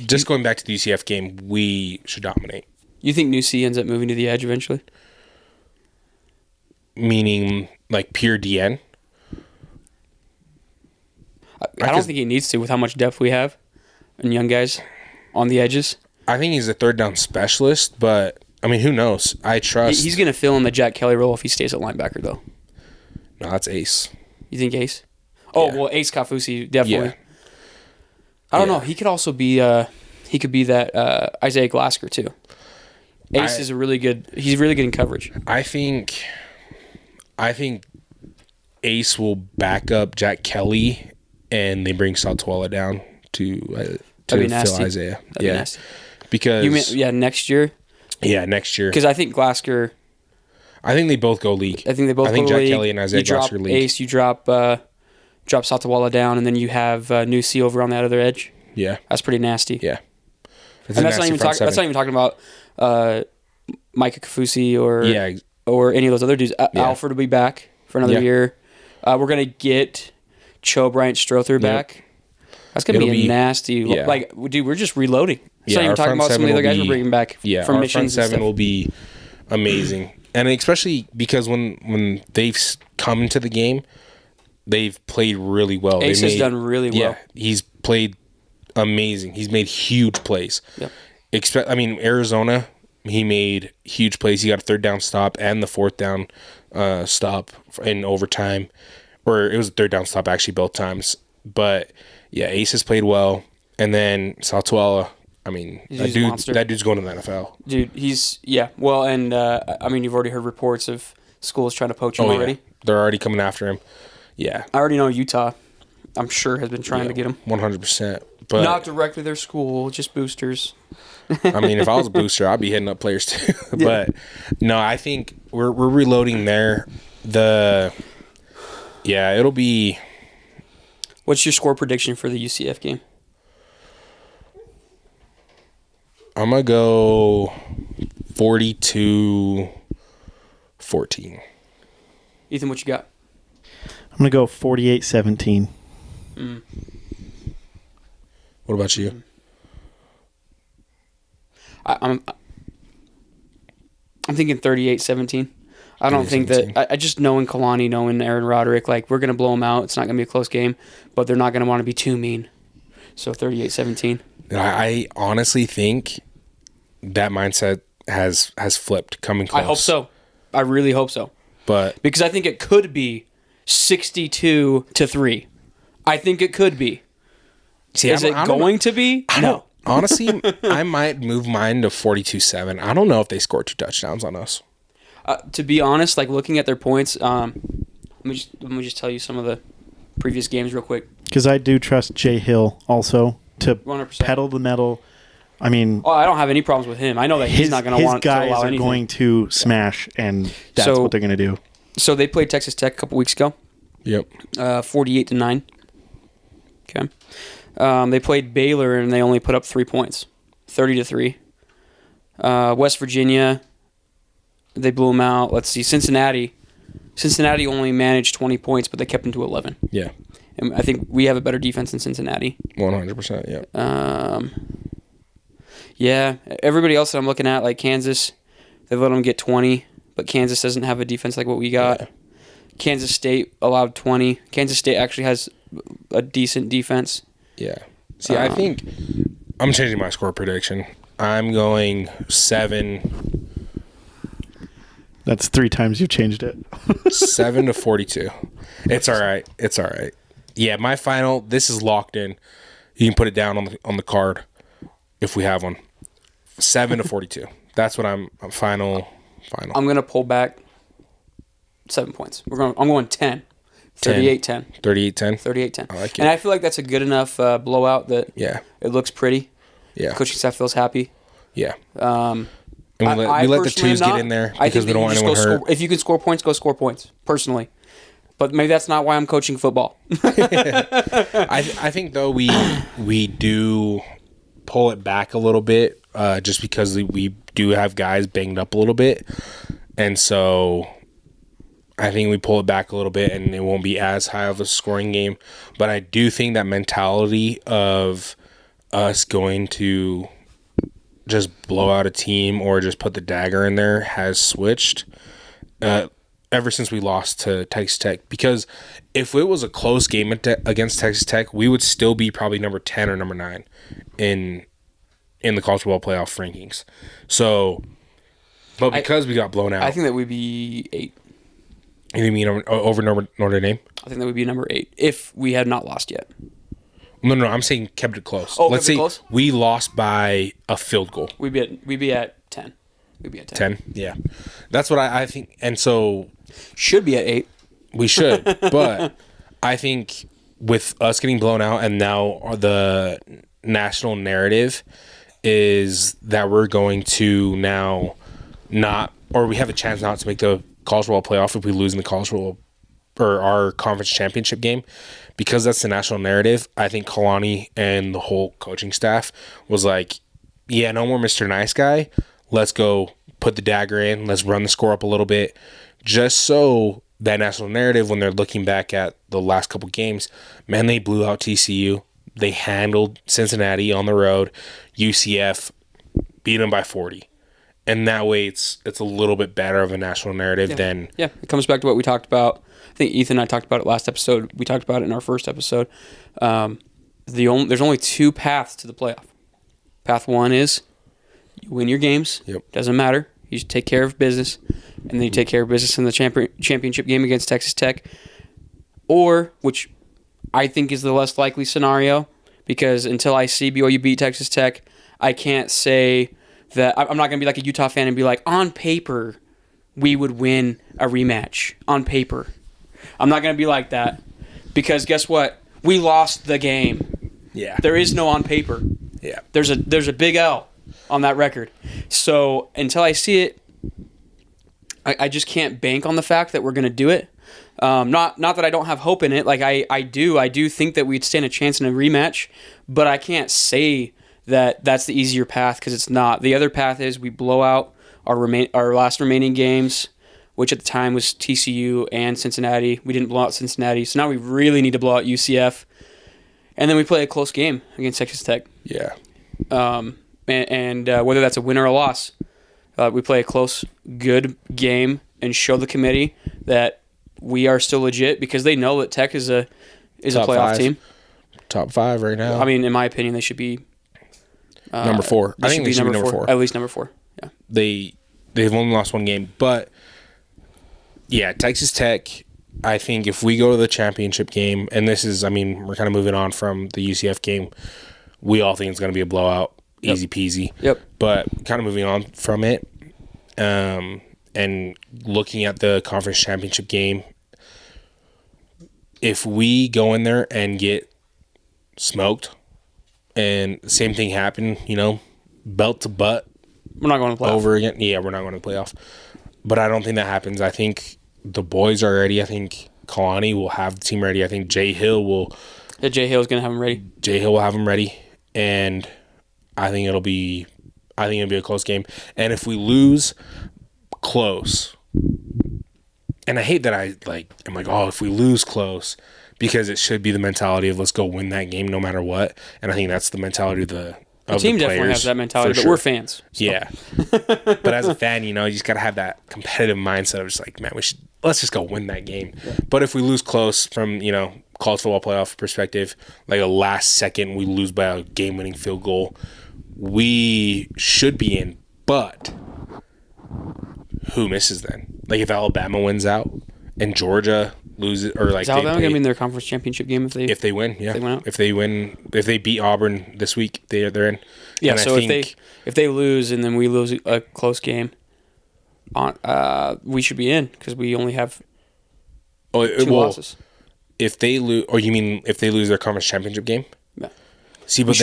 just going back to the UCF game, we should dominate. You think Nusi ends up moving to the edge eventually? Meaning, pure DN? I don't think he needs to with how much depth we have and young guys on the edges. I think he's a 3rd down specialist, but, who knows? I trust... He's going to fill in the Jack Kelly role if he stays at linebacker, though. No, that's Ace. You think Ace? Oh, Yeah. well, Ace Kafusi, definitely. Yeah. I don't know. He could also be... he could be that Isaiah Glasker, too. Ace is really good. He's really good in coverage. I think Ace will back up Jack Kelly, and they bring Saltuala down to fill nasty. Isaiah. That'd be nasty. Because next year? Yeah, next year. Because I think Glasker... I think they both go league. I think they both I think go Jack league. Kelly and Isaiah You drop Glasker league. Ace, you drop Saltawala down, and then you have Nusi over on that other edge. Yeah. That's pretty nasty. Yeah. And that's not even talking about Micah Kafusi or any of those other dudes. Alfred will be back for another year. We're gonna get Cho Bryant Strother back. That's gonna be a nasty. Yeah. Dude, we're just reloading. It's not even our talking front about some of seven the other will guys we're bringing back from our missions. front and seven stuff. will be amazing, and especially because when they've come into the game, they've played really well. Ace has done really well. Yeah, he's played amazing. He's made huge plays. Yep. Arizona, he made huge plays. He got a 3rd down stop and the 4th down stop in overtime, or it was a 3rd down stop actually both times. But yeah, Ace has played well, and then Saltuala I mean, He's a monster. that dude's going to the NFL. Dude, well, and I mean, you've already heard reports of schools trying to poach him already. Yeah. They're already coming after him. Yeah. I already know Utah, I'm sure, has been trying to get him. 100%. But not directly their school, just boosters. I mean, if I was a booster, I'd be hitting up players too. But no, I think we're reloading there. It'll be. What's your score prediction for the UCF game? I'm gonna go 42-14. Ethan, what you got? I'm going to go 48-17. What about you? I'm thinking 38-17. I don't think that... I just knowing Kalani, knowing Aaron Roderick, like, we're going to blow them out. It's not going to be a close game, but they're not going to want to be too mean. So 38-17. I honestly think that mindset has flipped coming close. I hope so. I really hope so. But because I think it could be 62-3. I think it could be. See, Is it going to be? No. Honestly, I might move mine to 42-7. I don't know if they score 2 touchdowns on us. To be honest, like looking at their points, let me just tell you some of the previous games real quick. Because I do trust Jay Hill also to 100%. pedal the metal. I mean, I don't have any problems with him. I know that he's not going to want to allow anything. His guys are going to smash, and that's what they're going to do. So they played Texas Tech a couple weeks ago. Yep. 48-9. Okay. They played Baylor and they only put up 3 points, 30-3. West Virginia, they blew them out. Let's see, Cincinnati only managed 20 points, but they kept them to 11. Yeah. And I think we have a better defense than Cincinnati. 100%. Yeah. Yeah. Everybody else that I'm looking at, like Kansas, they let them get 20, but Kansas doesn't have a defense like what we got. Yeah. Kansas State allowed 20. Kansas State actually has a decent defense. Yeah. See, I think I'm changing my score prediction. I'm going 7. That's 3 times you changed it. 7-42. It's all right. It's all right. Yeah, my final. This is locked in. You can put it down on the card if we have one. 7-42. That's what I'm final. I'm gonna pull back 7 points. I'm going 10. 38-10. 38-10? 38-10. I like it. And I feel like that's a good enough blowout that it looks pretty. Yeah. Coaching staff feels happy. Yeah. And we let the twos get in there because we don't want anyone hurt. If you can score points, go score points, personally. But maybe that's not why I'm coaching football. I think, though, we do pull it back a little bit just because we do have guys banged up a little bit. And so I think we pull it back a little bit and it won't be as high of a scoring game. But I do think that mentality of us going to just blow out a team or just put the dagger in there has switched ever since we lost to Texas Tech. Because if it was a close game against Texas Tech, we would still be probably number 10 or number 9 in the college football playoff rankings. So, but because we got blown out, I think that we'd be 8. You mean over Notre Dame? I think that would be number 8 if we had not lost yet. No, I'm saying kept it close. Oh, let's say close? We lost by a field goal. We'd be at 10. We'd be at 10. 10? Yeah. That's what I think. And so should be at 8. We should. But I think with us getting blown out and now the national narrative is that we're going to now we have a chance not to make the college football playoff if we lose in the college football or our conference championship game. Because that's the national narrative, I think Kalani and the whole coaching staff was like, yeah, no more Mr. Nice Guy. Let's go put the dagger in. Let's run the score up a little bit. Just so that national narrative, when they're looking back at the last couple games, man, they blew out TCU. They handled Cincinnati on the road. UCF beat them by 40. And that way it's a little bit better of a national narrative than... Yeah, it comes back to what we talked about. I think Ethan and I talked about it last episode. We talked about it in our first episode. There's only 2 paths to the playoff. Path 1 is you win your games. Yep. Doesn't matter. You just take care of business. And then you take care of business in the championship game against Texas Tech. Or, which I think is the less likely scenario, because until I see BYU beat Texas Tech, I can't say that I'm not going to be like a Utah fan and be like, on paper, we would win a rematch. On paper. I'm not going to be like that because guess what? We lost the game. Yeah. There is no on paper. Yeah. There's a big L on that record. So until I see it, I just can't bank on the fact that we're going to do it. Not that I don't have hope in it. Like I do think that we'd stand a chance in a rematch, but I can't say that that's the easier path because it's not. The other path is we blow out our last remaining games, which at the time was TCU and Cincinnati. We didn't blow out Cincinnati, so now we really need to blow out UCF, and then we play a close game against Texas Tech. Yeah. And whether that's a win or a loss, we play a close, good game and show the committee that we are still legit because they know that Tech is a Top playoff five. team. Top 5 right now. I mean, in my opinion, they should be number 4. I think they should be number 4. At least number 4. Yeah. They've only lost one game, but yeah, Texas Tech. I think if we go to the championship game, and this is, I mean, we're kind of moving on from the UCF game. We all think it's going to be a blowout, easy peasy. Yep. But kind of moving on from it, and looking at the conference championship game, if we go in there and get smoked, and the same thing happened, belt to butt, We're not going to playoff. over again. Yeah, we're not going to the playoff. But I don't think that happens. I think the boys are ready. I think Kalani will have the team ready. I think Jay Hill will Hill's going to have them ready. have them ready. And I think it'll be a close game. And if we lose close, and I hate that I'm like, oh, if we lose close, because it should be the mentality of let's go win that game no matter what. And I think that's the mentality of the team definitely has that mentality, but we're fans. So. Yeah. But as a fan, you just got to have that competitive mindset of just like, man, let's just go win that game. Yeah. But if we lose close from, college football playoff perspective, like a last second, we lose by a game-winning field goal, we should be in. But who misses then? Like if Alabama wins out and Georgia loses, or like is Alabama going to be in their conference championship game if they win? Yeah, if they win out? If they beat Auburn this week, they're in. Yeah. And so if they lose and then we lose a close game, we should be in because we only have 2 losses. If they lose, or you mean if they lose their conference championship game? Yeah. See, but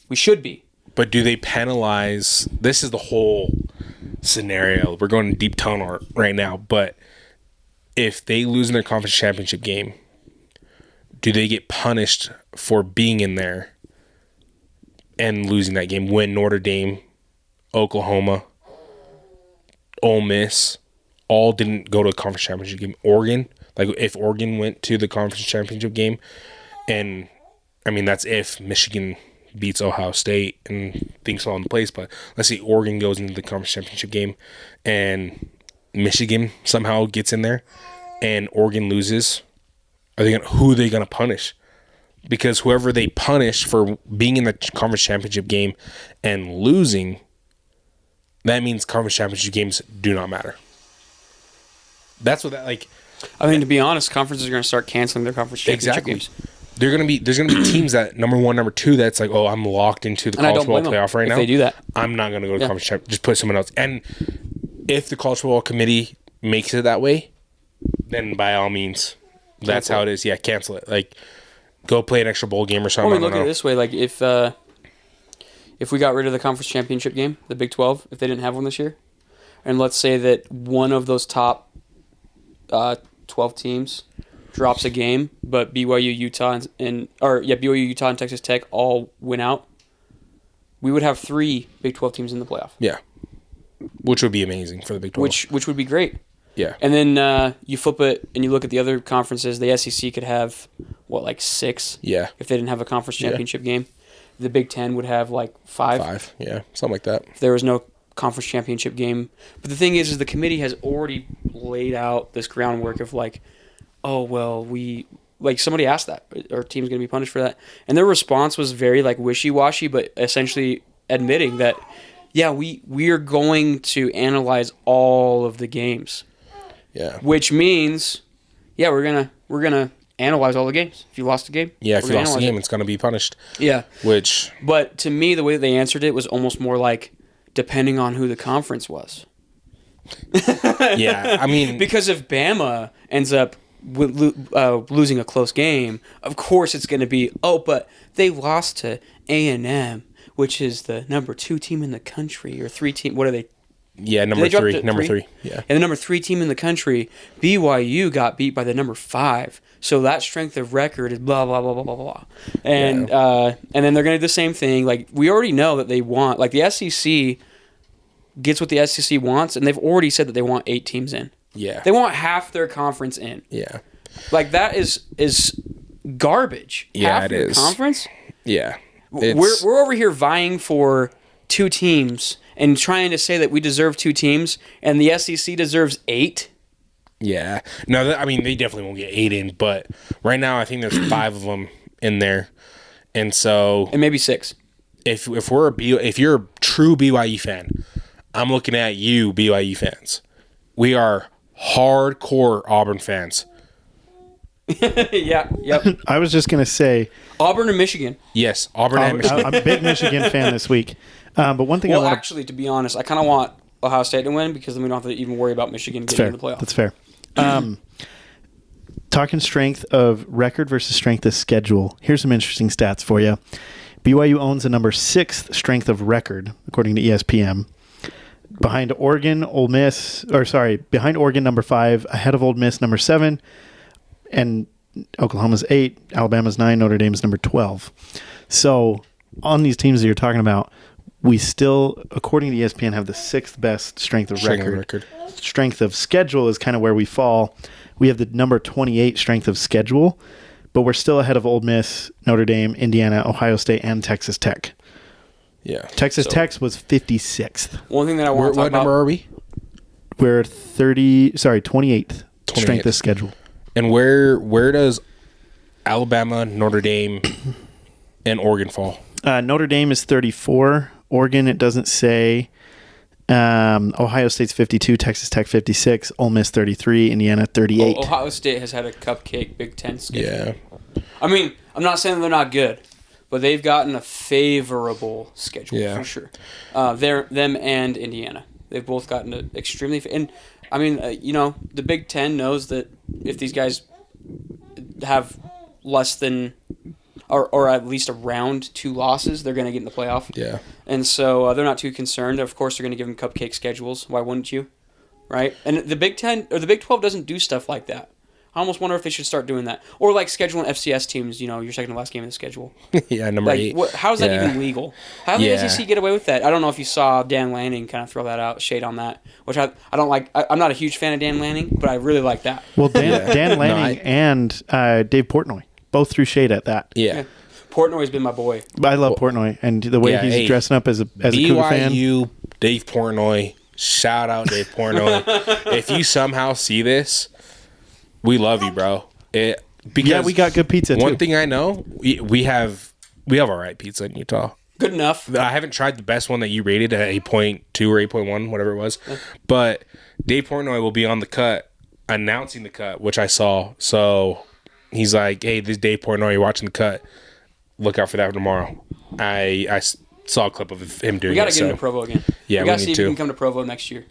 we should be. But do they penalize? This is the whole scenario. We're going deep tone right now, but if they lose in their conference championship game, do they get punished for being in there and losing that game when Notre Dame, Oklahoma, Ole Miss all didn't go to a conference championship game? Oregon, like if Oregon went to the conference championship game, and I mean that's if Michigan beats Ohio State and things fall into place, but let's say Oregon goes into the conference championship game and Michigan somehow gets in there and Oregon loses, who are they going to punish? Because whoever they punish for being in the conference championship game and losing, that means conference championship games do not matter. That's what I mean, to be honest, conferences are going to start canceling their conference championship games. There's gonna be teams that number 1, number 2 that's like, oh, I'm locked into the college football playoff right now. If they do that, I'm not gonna go to conference championship. Just put someone else. And if the college football committee makes it that way, then by all means, that's how it is. Yeah, cancel it. Like, go play an extra bowl game or something. Well, look at it this way: like if we got rid of the conference championship game, the Big 12, if they didn't have one this year, and let's say that one of those top 12 teams drops a game, but BYU, Utah, BYU, Utah, and Texas Tech all win out, we would have 3 Big 12 teams in the playoff. Yeah, which would be amazing for the Big 12. Which would be great. Yeah. And then you flip it and you look at the other conferences. The SEC could have, 6? Yeah. If they didn't have a conference championship game. The Big 10 would have 5. 5, yeah, something like that. If there was no conference championship game. But the thing is the committee has already laid out this groundwork of oh, well, somebody asked that. Our team's going to be punished for that. And their response was very, wishy-washy, but essentially admitting that, yeah, we are going to analyze all of the games. Yeah. Which means, yeah, we're gonna analyze all the games. If you lost a game, Yeah, if we're you gonna lost the analyze game, it's going to be punished. Yeah. Which, But to me, the way that they answered it was almost more like depending on who the conference was. yeah, I mean, Because if Bama ends up losing a close game, of course it's going to be, but they lost to A&M, which is the number 2 team in the country, or 3 team. What are they? yeah, Did they drop to number three? 3. Yeah. And the number 3 team in the country, BYU got beat by the number 5. So that strength of record is blah, blah, blah, blah, blah, blah. And then they're going to do the same thing. Like, we already know that they want, like, the SEC gets what the SEC wants, and they've already said that they want 8 teams in. Yeah. They want half their conference in. Yeah. Like, that is garbage. Yeah, half it your is. conference? Yeah. We're over here vying for 2 teams and trying to say that we deserve 2 teams, and the SEC deserves 8. Yeah. No, I mean, they definitely won't get 8 in, but right now I think there's 5 of them in there. And so And maybe 6. if you're a true BYU fan, I'm looking at you, BYU fans. We are hardcore Auburn fans. Yeah, yep. I was just going to say, Auburn or Michigan? Yes, Auburn and Michigan. I'm a big Michigan fan this week. But one thing I Well, want to... actually, to be honest, I kind of want Ohio State to win because then we don't have to even worry about Michigan getting in the playoff. That's fair. Talking strength of record versus strength of schedule. Here's some interesting stats for you. BYU owns the number 6th strength of record, according to ESPN. Behind Oregon, behind Oregon, number 5, ahead of Ole Miss, number 7, and Oklahoma's 8, Alabama's 9, Notre Dame's number 12. So on these teams that you're talking about, we still, according to ESPN, have the 6th best strength of record. Strength of schedule is kind of where we fall. We have the number 28 strength of schedule, but we're still ahead of Ole Miss, Notre Dame, Indiana, Ohio State, and Texas Tech. Yeah. Texas Tech was 56th. One thing that I want to talk What about. number are we? We're 28th strength of schedule. And where does Alabama, Notre Dame, and Oregon fall? Notre Dame is 34. Oregon, it doesn't say. Ohio State's 52. Texas Tech 56. Ole Miss 33. Indiana 38. Ohio State has had a cupcake Big Ten schedule. Yeah. I mean, I'm not saying they're not good, but they've gotten a favorable schedule Yeah. for sure. Them and Indiana, they've both gotten an extremely. And I mean, the Big Ten knows that if these guys have less than, or at least around 2 losses, they're going to get in the playoff. Yeah. And so they're not too concerned. Of course, they're going to give them cupcake schedules. Why wouldn't you? Right? And the Big 10 or the Big 12 doesn't do stuff like that. I almost wonder if they should start doing that. Or like scheduling FCS teams, your second to last game in the schedule. Yeah, number 8. How is that Yeah. even legal? How did the SEC get away with that? I don't know if you saw Dan Lanning kind of throw that out, shade on that, which I don't like. I'm not a huge fan of Dan Lanning, but I really like that. Well, Dan Lanning and Dave Portnoy both threw shade at that. Yeah. Portnoy's been my boy. I love Portnoy and the way he's dressing up as a Cougar fan. BYU, Dave Portnoy. Shout out Dave Portnoy. If you somehow see this, we love you, bro. Because we got good pizza too. One thing I know, we have all right pizza in Utah. Good enough. I haven't tried the best one that you rated at 8.2 or 8.1, whatever it was. But Dave Portnoy will be on the cut, announcing the cut, which I saw. So he's like, hey, this is Dave Portnoy, you're watching the cut. Look out for that tomorrow. I saw a clip of him doing it. We got to get him to Provo again. Yeah, we got to we see need if he to. can come to Provo next year.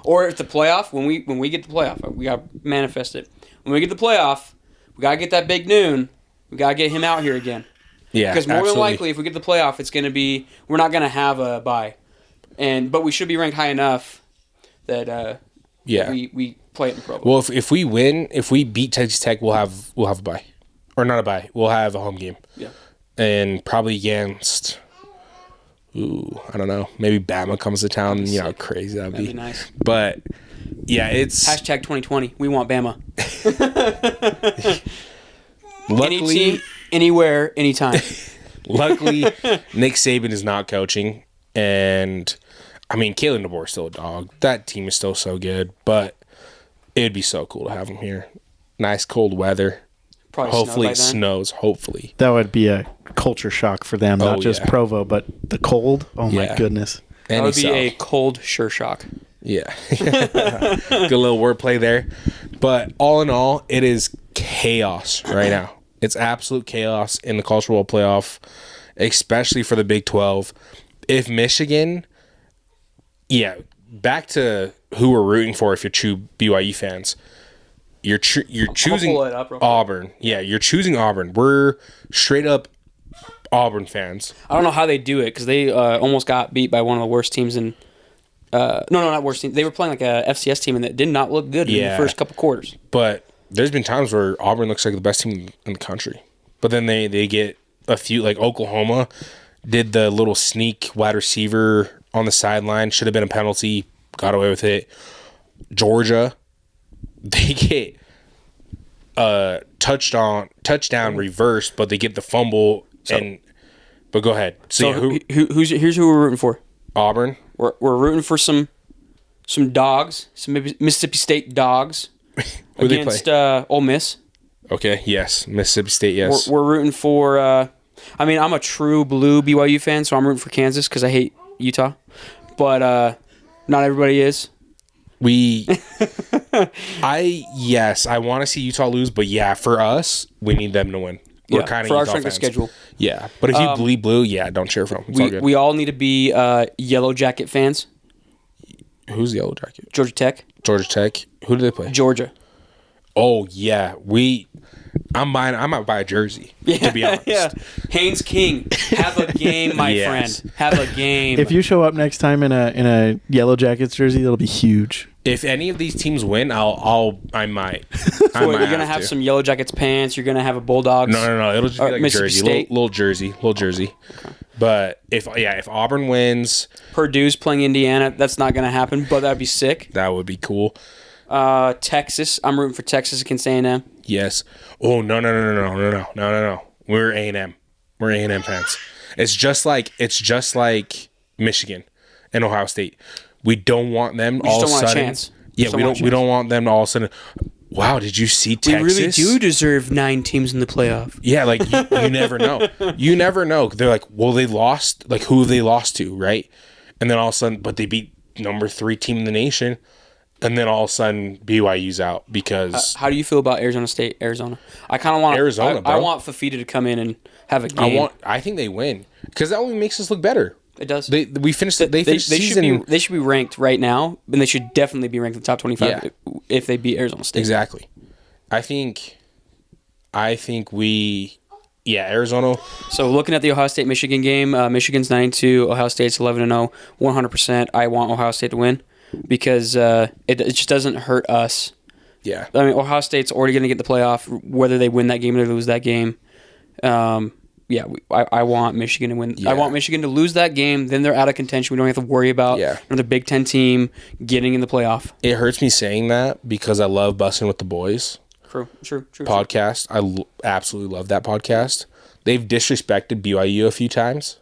Or if the playoff, when we get the playoff, we got to manifest it. When we get the playoff, we got to get that big noon. We got to get him out here again. Yeah, because more absolutely. than likely, if we get the playoff, it's going to be we're not going to have a bye, but we should be ranked high enough that we play it in Provo. Well, if we win, if we beat Texas Tech, we'll have a bye, or not a bye. We'll have a home game. Yeah, and probably against. I don't know. Maybe Bama comes to town. You know how crazy that'd be nice. But yeah, it's hashtag 2020. We want Bama. Luckily, any team, anywhere, anytime. Luckily, Nick Saban is not coaching, and I mean, Kalen DeBoer is still a dog. That team is still so good, but it'd be so cool to have him here. Nice cold weather. Probably hopefully it snows. Hopefully that would be a culture shock for them. Not just Provo, but the cold. Oh my goodness, that would be a cold sure shock. Yeah. Good little wordplay there. But all in all, it is chaos right now. It's absolute chaos in the College Football Playoff, especially for the Big 12. If Michigan, back to who we're rooting for if you're true BYU fans. You're choosing pull it up real quick. Auburn. Yeah, you're choosing Auburn. We're straight up Auburn fans. I don't know how they do it because they almost got beat by one of the worst teams in. No, not worst team. They were playing like a FCS team and that did not look good in the first couple quarters. But there's been times where Auburn looks like the best team in the country. But then they get a few, like Oklahoma did the little sneak wide receiver on the sideline. Should have been a penalty. Got away with it. Georgia, they get a touchdown reverse, but they get the fumble. But go ahead. So here's who we're rooting for. Auburn. We're rooting for some dogs, some Mississippi State dogs against Ole Miss. Okay, yes. Mississippi State, yes. We're rooting for I'm a true blue BYU fan, so I'm rooting for Kansas because I hate Utah. But not everybody is. I want to see Utah lose, but for us, we need them to win. We're kind of for our Utah strength of fans. schedule. Yeah, but if you bleed blue, don't cheer for them. It's all good. We all need to be Yellow Jacket fans. Who's the Yellow Jacket? Georgia Tech. Georgia Tech. Who do they play? Georgia. Oh yeah, I might buy a jersey. To be honest, Haynes King, have a game, my friend. Have a game. If you show up next time in a Yellow Jackets jersey, that'll be huge. If any of these teams win, I might. So you're gonna have some Yellow Jackets pants. You're gonna have a Bulldogs. No. It'll just be like a jersey, little jersey. Okay. But if Auburn wins, Purdue's playing Indiana. That's not gonna happen, but that'd be sick. That would be cool. Texas. I'm rooting for Texas against A&M. Yes. Oh no. We're A&M. We're A&M fans. It's just like Michigan and Ohio State. We don't want them all of a sudden. Chance. Yeah, we don't want them to all of a sudden. Wow, did you see Texas? We really do deserve 9 teams in the playoff. Yeah, like you never know. You never know. They're like, well, they lost. Like, who have they lost to, right? And then all of a sudden, but they beat number 3 team in the nation. And then all of a sudden, BYU's out because. How do you feel about Arizona State? I kind of want Arizona. I want Fafita to come in and have a game. I think they win because that only makes us look better. It does. They finished season. They should be ranked right now, and they should definitely be ranked in the top 25 if they beat Arizona State. Exactly. I think we. Yeah, Arizona. So looking at the Ohio State Michigan game, Michigan's 9-2, Ohio State's 11-0. 100%. I want Ohio State to win because it just doesn't hurt us. Yeah. I mean, Ohio State's already going to get the playoff, whether they win that game or they lose that game. I want Michigan to win. Yeah. I want Michigan to lose that game. Then they're out of contention. We don't have to worry about another Big Ten team getting in the playoff. It hurts me saying that because I love Bussin' with the Boys. True. Podcast. I absolutely love that podcast. They've disrespected BYU a few times.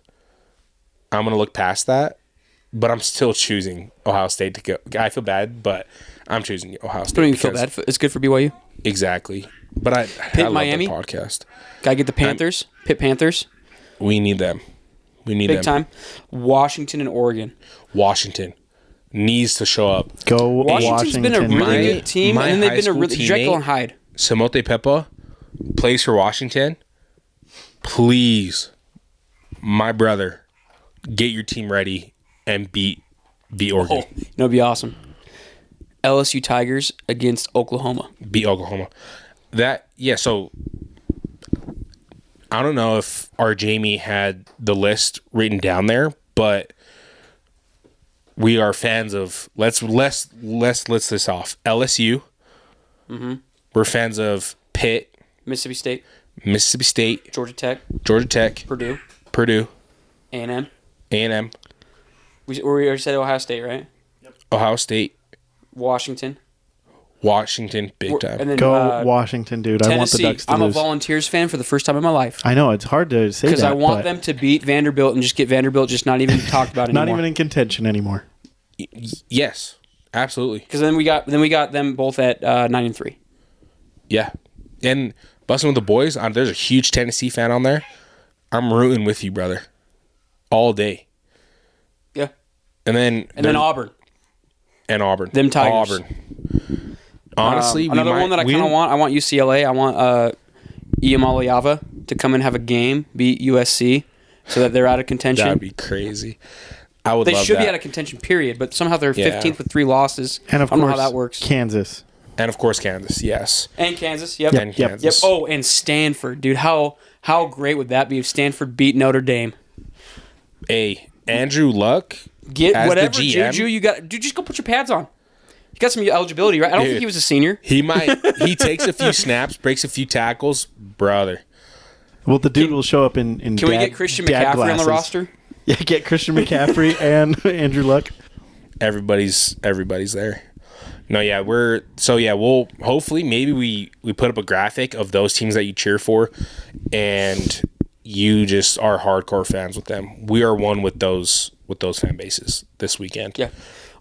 I'm going to look past that, but I'm still choosing Ohio State to go. I feel bad, but I'm choosing Ohio State. Don't even feel bad. It's good for BYU. Exactly. But I love Miami? the podcast. Gotta get the Panthers. Pitt Panthers. We need them. Big time. Washington and Oregon. Washington needs to show up. Go Washington's been a really good team, and then they've been a really Jekyll and Hyde. Samote Pepa plays for Washington. Please, my brother, get your team ready and beat Oregon. It'd be awesome. LSU Tigers against Oklahoma. Beat Oklahoma. So I don't know if our Jamie had the list written down there, but we are fans of let's list this off. LSU. Mm-hmm. We're fans of Pitt, Mississippi State, Georgia Tech, Purdue, A&M. We already said Ohio State, right? Yep. Ohio State, Washington, big time. And then, Go Washington, dude. Tennessee. I want the Ducks to I'm lose. a Volunteers fan for the first time in my life. I know, it's hard to say that. Because I want them to beat Vanderbilt and just get Vanderbilt just not even talked about anymore. Not even in contention anymore. Yes, absolutely. Because then we got them both at 9-3. Yeah, and Bussin' with the Boys. There's a huge Tennessee fan on there. I'm rooting with you, brother, all day. Yeah. And then Auburn. And Auburn. Them Tigers. Auburn. Honestly, another one that I kind of want. I want UCLA. I want Iamaleava to come and have a game, beat USC, so that they're out of contention. That'd be crazy. I would. They love should that. be out of contention. Period. But somehow they're Yeah. 15th with 3 losses. And of I don't course, know how that works. Kansas. And of course, Kansas. Yes. And Kansas. Yep. And Yep. Kansas. Oh, and Stanford, dude. How great would that be if Stanford beat Notre Dame? Hey, Andrew Luck. Get as whatever the GM, juju you got. Dude, just go put your pads on. You got some eligibility, right? I don't think Dude. he was a senior. He might. He takes a few snaps, breaks a few tackles, brother. Well, the dude will show up in Can we get Christian McCaffrey on the roster? Yeah, get Christian McCaffrey and Andrew Luck. Everybody's there. No, yeah, we'll hopefully maybe we put up a graphic of those teams that you cheer for, and you just are hardcore fans with them. We are one with those fan bases this weekend. Yeah.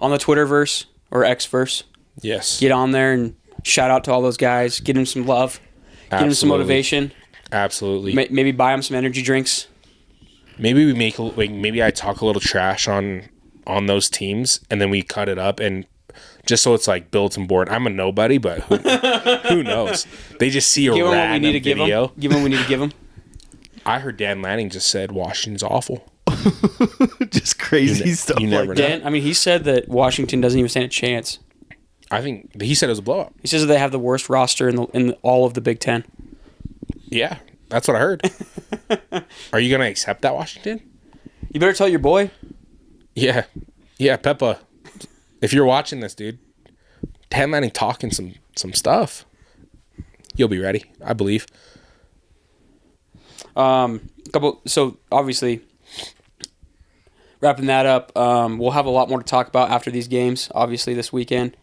On the Twitterverse or Xverse, Yes. get on there and shout out to all those guys. Get them some love. Get them some Absolutely. motivation. Absolutely. Maybe buy them some energy drinks. Maybe we make maybe I talk a little trash on those teams, and then we cut it up and just so it's like bulletin board. I'm a nobody, but who knows? They just see a Give them what we random need to give video. them. Give them what we need to give them. I heard Dan Lanning just said Washington's awful. Just crazy stuff you never like know. that. Dan, I mean, he said that Washington doesn't even stand a chance. I think he said it was a blow up. He says that they have the worst roster in all of the Big Ten. Yeah, that's what I heard. Are you gonna accept that, Washington? You better tell your boy. Yeah, Peppa. If you're watching this, dude, Dan Lanning talking some stuff. You'll be ready, I believe. So obviously, wrapping that up, we'll have a lot more to talk about after these games. Obviously, this weekend.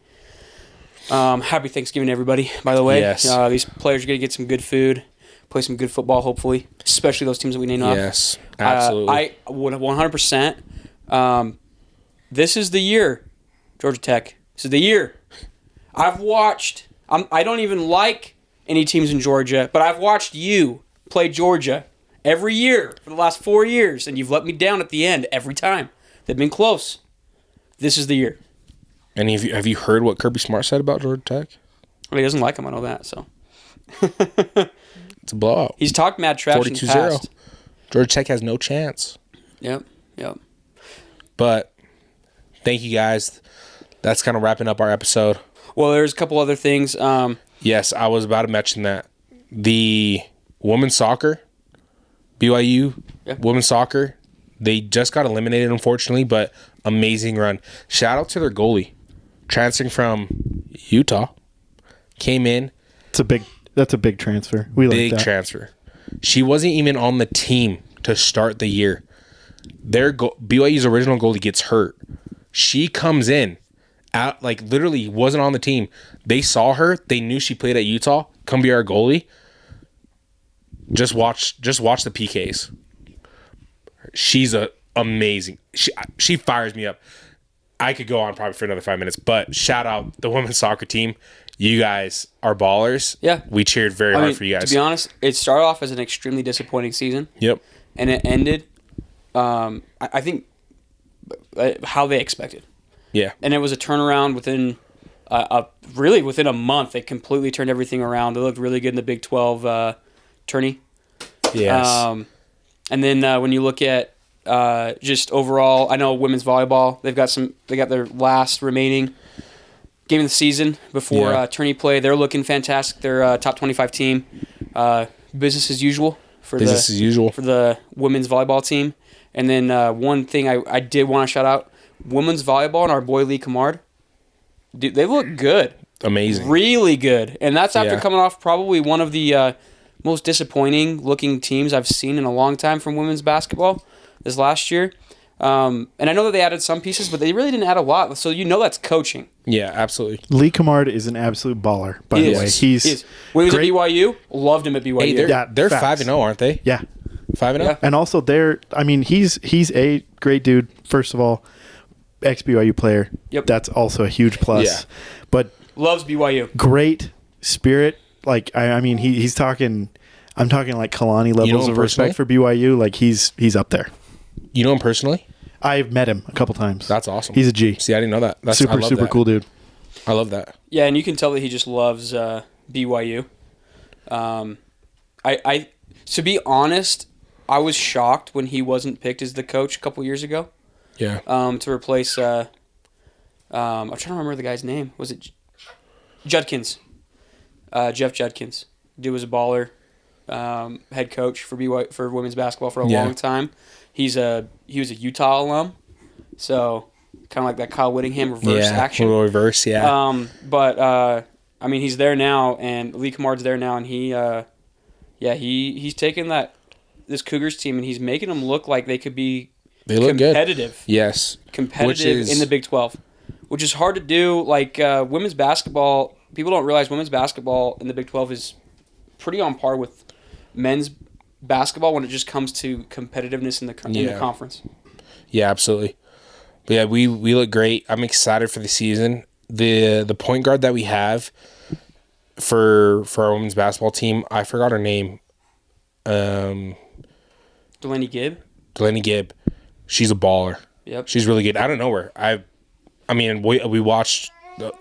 Happy Thanksgiving, everybody. By the way, Yes. These players are gonna get some good food, play some good football, hopefully, especially those teams that we named off. Yes, absolutely. I would 100%. This is the year, Georgia Tech. This is the year. I've watched. I don't even like any teams in Georgia, but I've watched you play Georgia every year for the last 4 years, and you've let me down at the end every time. They've been close. This is the year. And have you heard what Kirby Smart said about Georgia Tech? Well, he doesn't like him. I know that. So It's a blowout. he's talked mad trash in the 42-0. past. Georgia Tech has no chance. Yep. But thank you guys. That's kind of wrapping up our episode. Well, there's a couple other things. Yes, I was about to mention that. The women's soccer, BYU women's soccer, they just got eliminated, unfortunately, but amazing run. Shout out to their goalie, transferring from Utah, came in. That's a big transfer. We like Big that. transfer. She wasn't even on the team to start the year. BYU's original goalie gets hurt. She comes in, out like literally wasn't on the team. They saw her. They knew she played at Utah. Come be our goalie. Just watch the PKs. She's amazing. She fires me up. I could go on probably for another 5 minutes, but shout out the women's soccer team. You guys are ballers. Yeah. We cheered very hard for you guys. To be honest, it started off as an extremely disappointing season. Yep. And it ended, I think, how they expected. Yeah. And it was a turnaround within within a month. They completely turned everything around. They looked really good in the Big 12 tourney. Yes. And then when you look at just overall, I know women's volleyball, they got their last remaining game of the season before tourney play. They're looking fantastic. They're a top 25 team. Business as usual for the women's volleyball team. And then one thing I did want to shout out, women's volleyball and our boy Lee Camard. Dude, they look good. Amazing. Really good. And that's after Yeah. coming off probably one of the most disappointing looking teams I've seen in a long time from women's basketball this last year. And I know that they added some pieces, but they really didn't add a lot. So that's coaching. Yeah, absolutely. Lee Camard is an absolute baller, by He the way. is. He's He is. When he was great. at BYU, loved him at BYU. Hey, they're facts. 5-0, aren't they? Yeah. 5-0. Yeah. And also he's a great dude, first of all. Ex-BYU player. Yep. That's also a huge plus. Yeah. But Loves BYU. great spirit. Like I mean he's talking like Kalani levels him of respect for BYU. Like he's up there. You know him personally? I've met him a couple times. That's awesome. He's a G. See, I didn't know that. That's I Super, love super that. cool dude. I love that. Yeah, and you can tell that he just loves BYU. I to be honest, I was shocked when he wasn't picked as the coach a couple years ago. Yeah. To replace I'm trying to remember the guy's name. Was it Judkins? Jeff Judkins. Dude was a baller. Head coach for BYU for women's basketball for a long time. He was a Utah alum, so kind of like that Kyle Whittingham reverse action. A little reverse, yeah. But I mean, he's there now, and Lee Camard's there now, and he's taking this Cougars team, and he's making them look like they could be competitive. Good. Yes, competitive in the Big 12, which is hard to do. Like women's basketball, people don't realize women's basketball in the Big 12 is pretty on par with men's basketball when it just comes to competitiveness in the conference. Yeah, absolutely. But yeah, we look great. I'm excited for the season. The point guard that we have for our women's basketball team, I forgot her name. Delaney Gibb. She's a baller. Yep. She's really good. I don't know her. I mean, we watched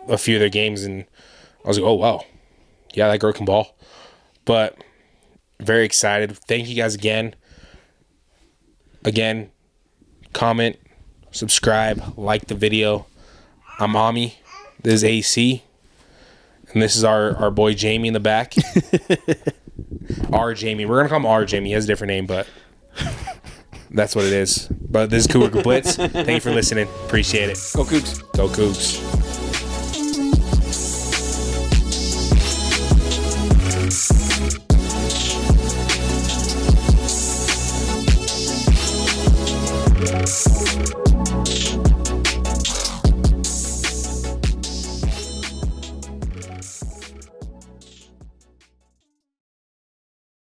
a few of their games, and I was like, oh, wow. Yeah, that girl can ball. But very excited. Thank you guys again. Again, comment, subscribe, like the video. I'm Ami. This is AC. And this is our boy Jamie in the back. R Jamie. We're going to call him R Jamie. He has a different name, but that's what it is. But this is Cougar Blitz. Thank you for listening. Appreciate it. Go Cougs. Go Cougs.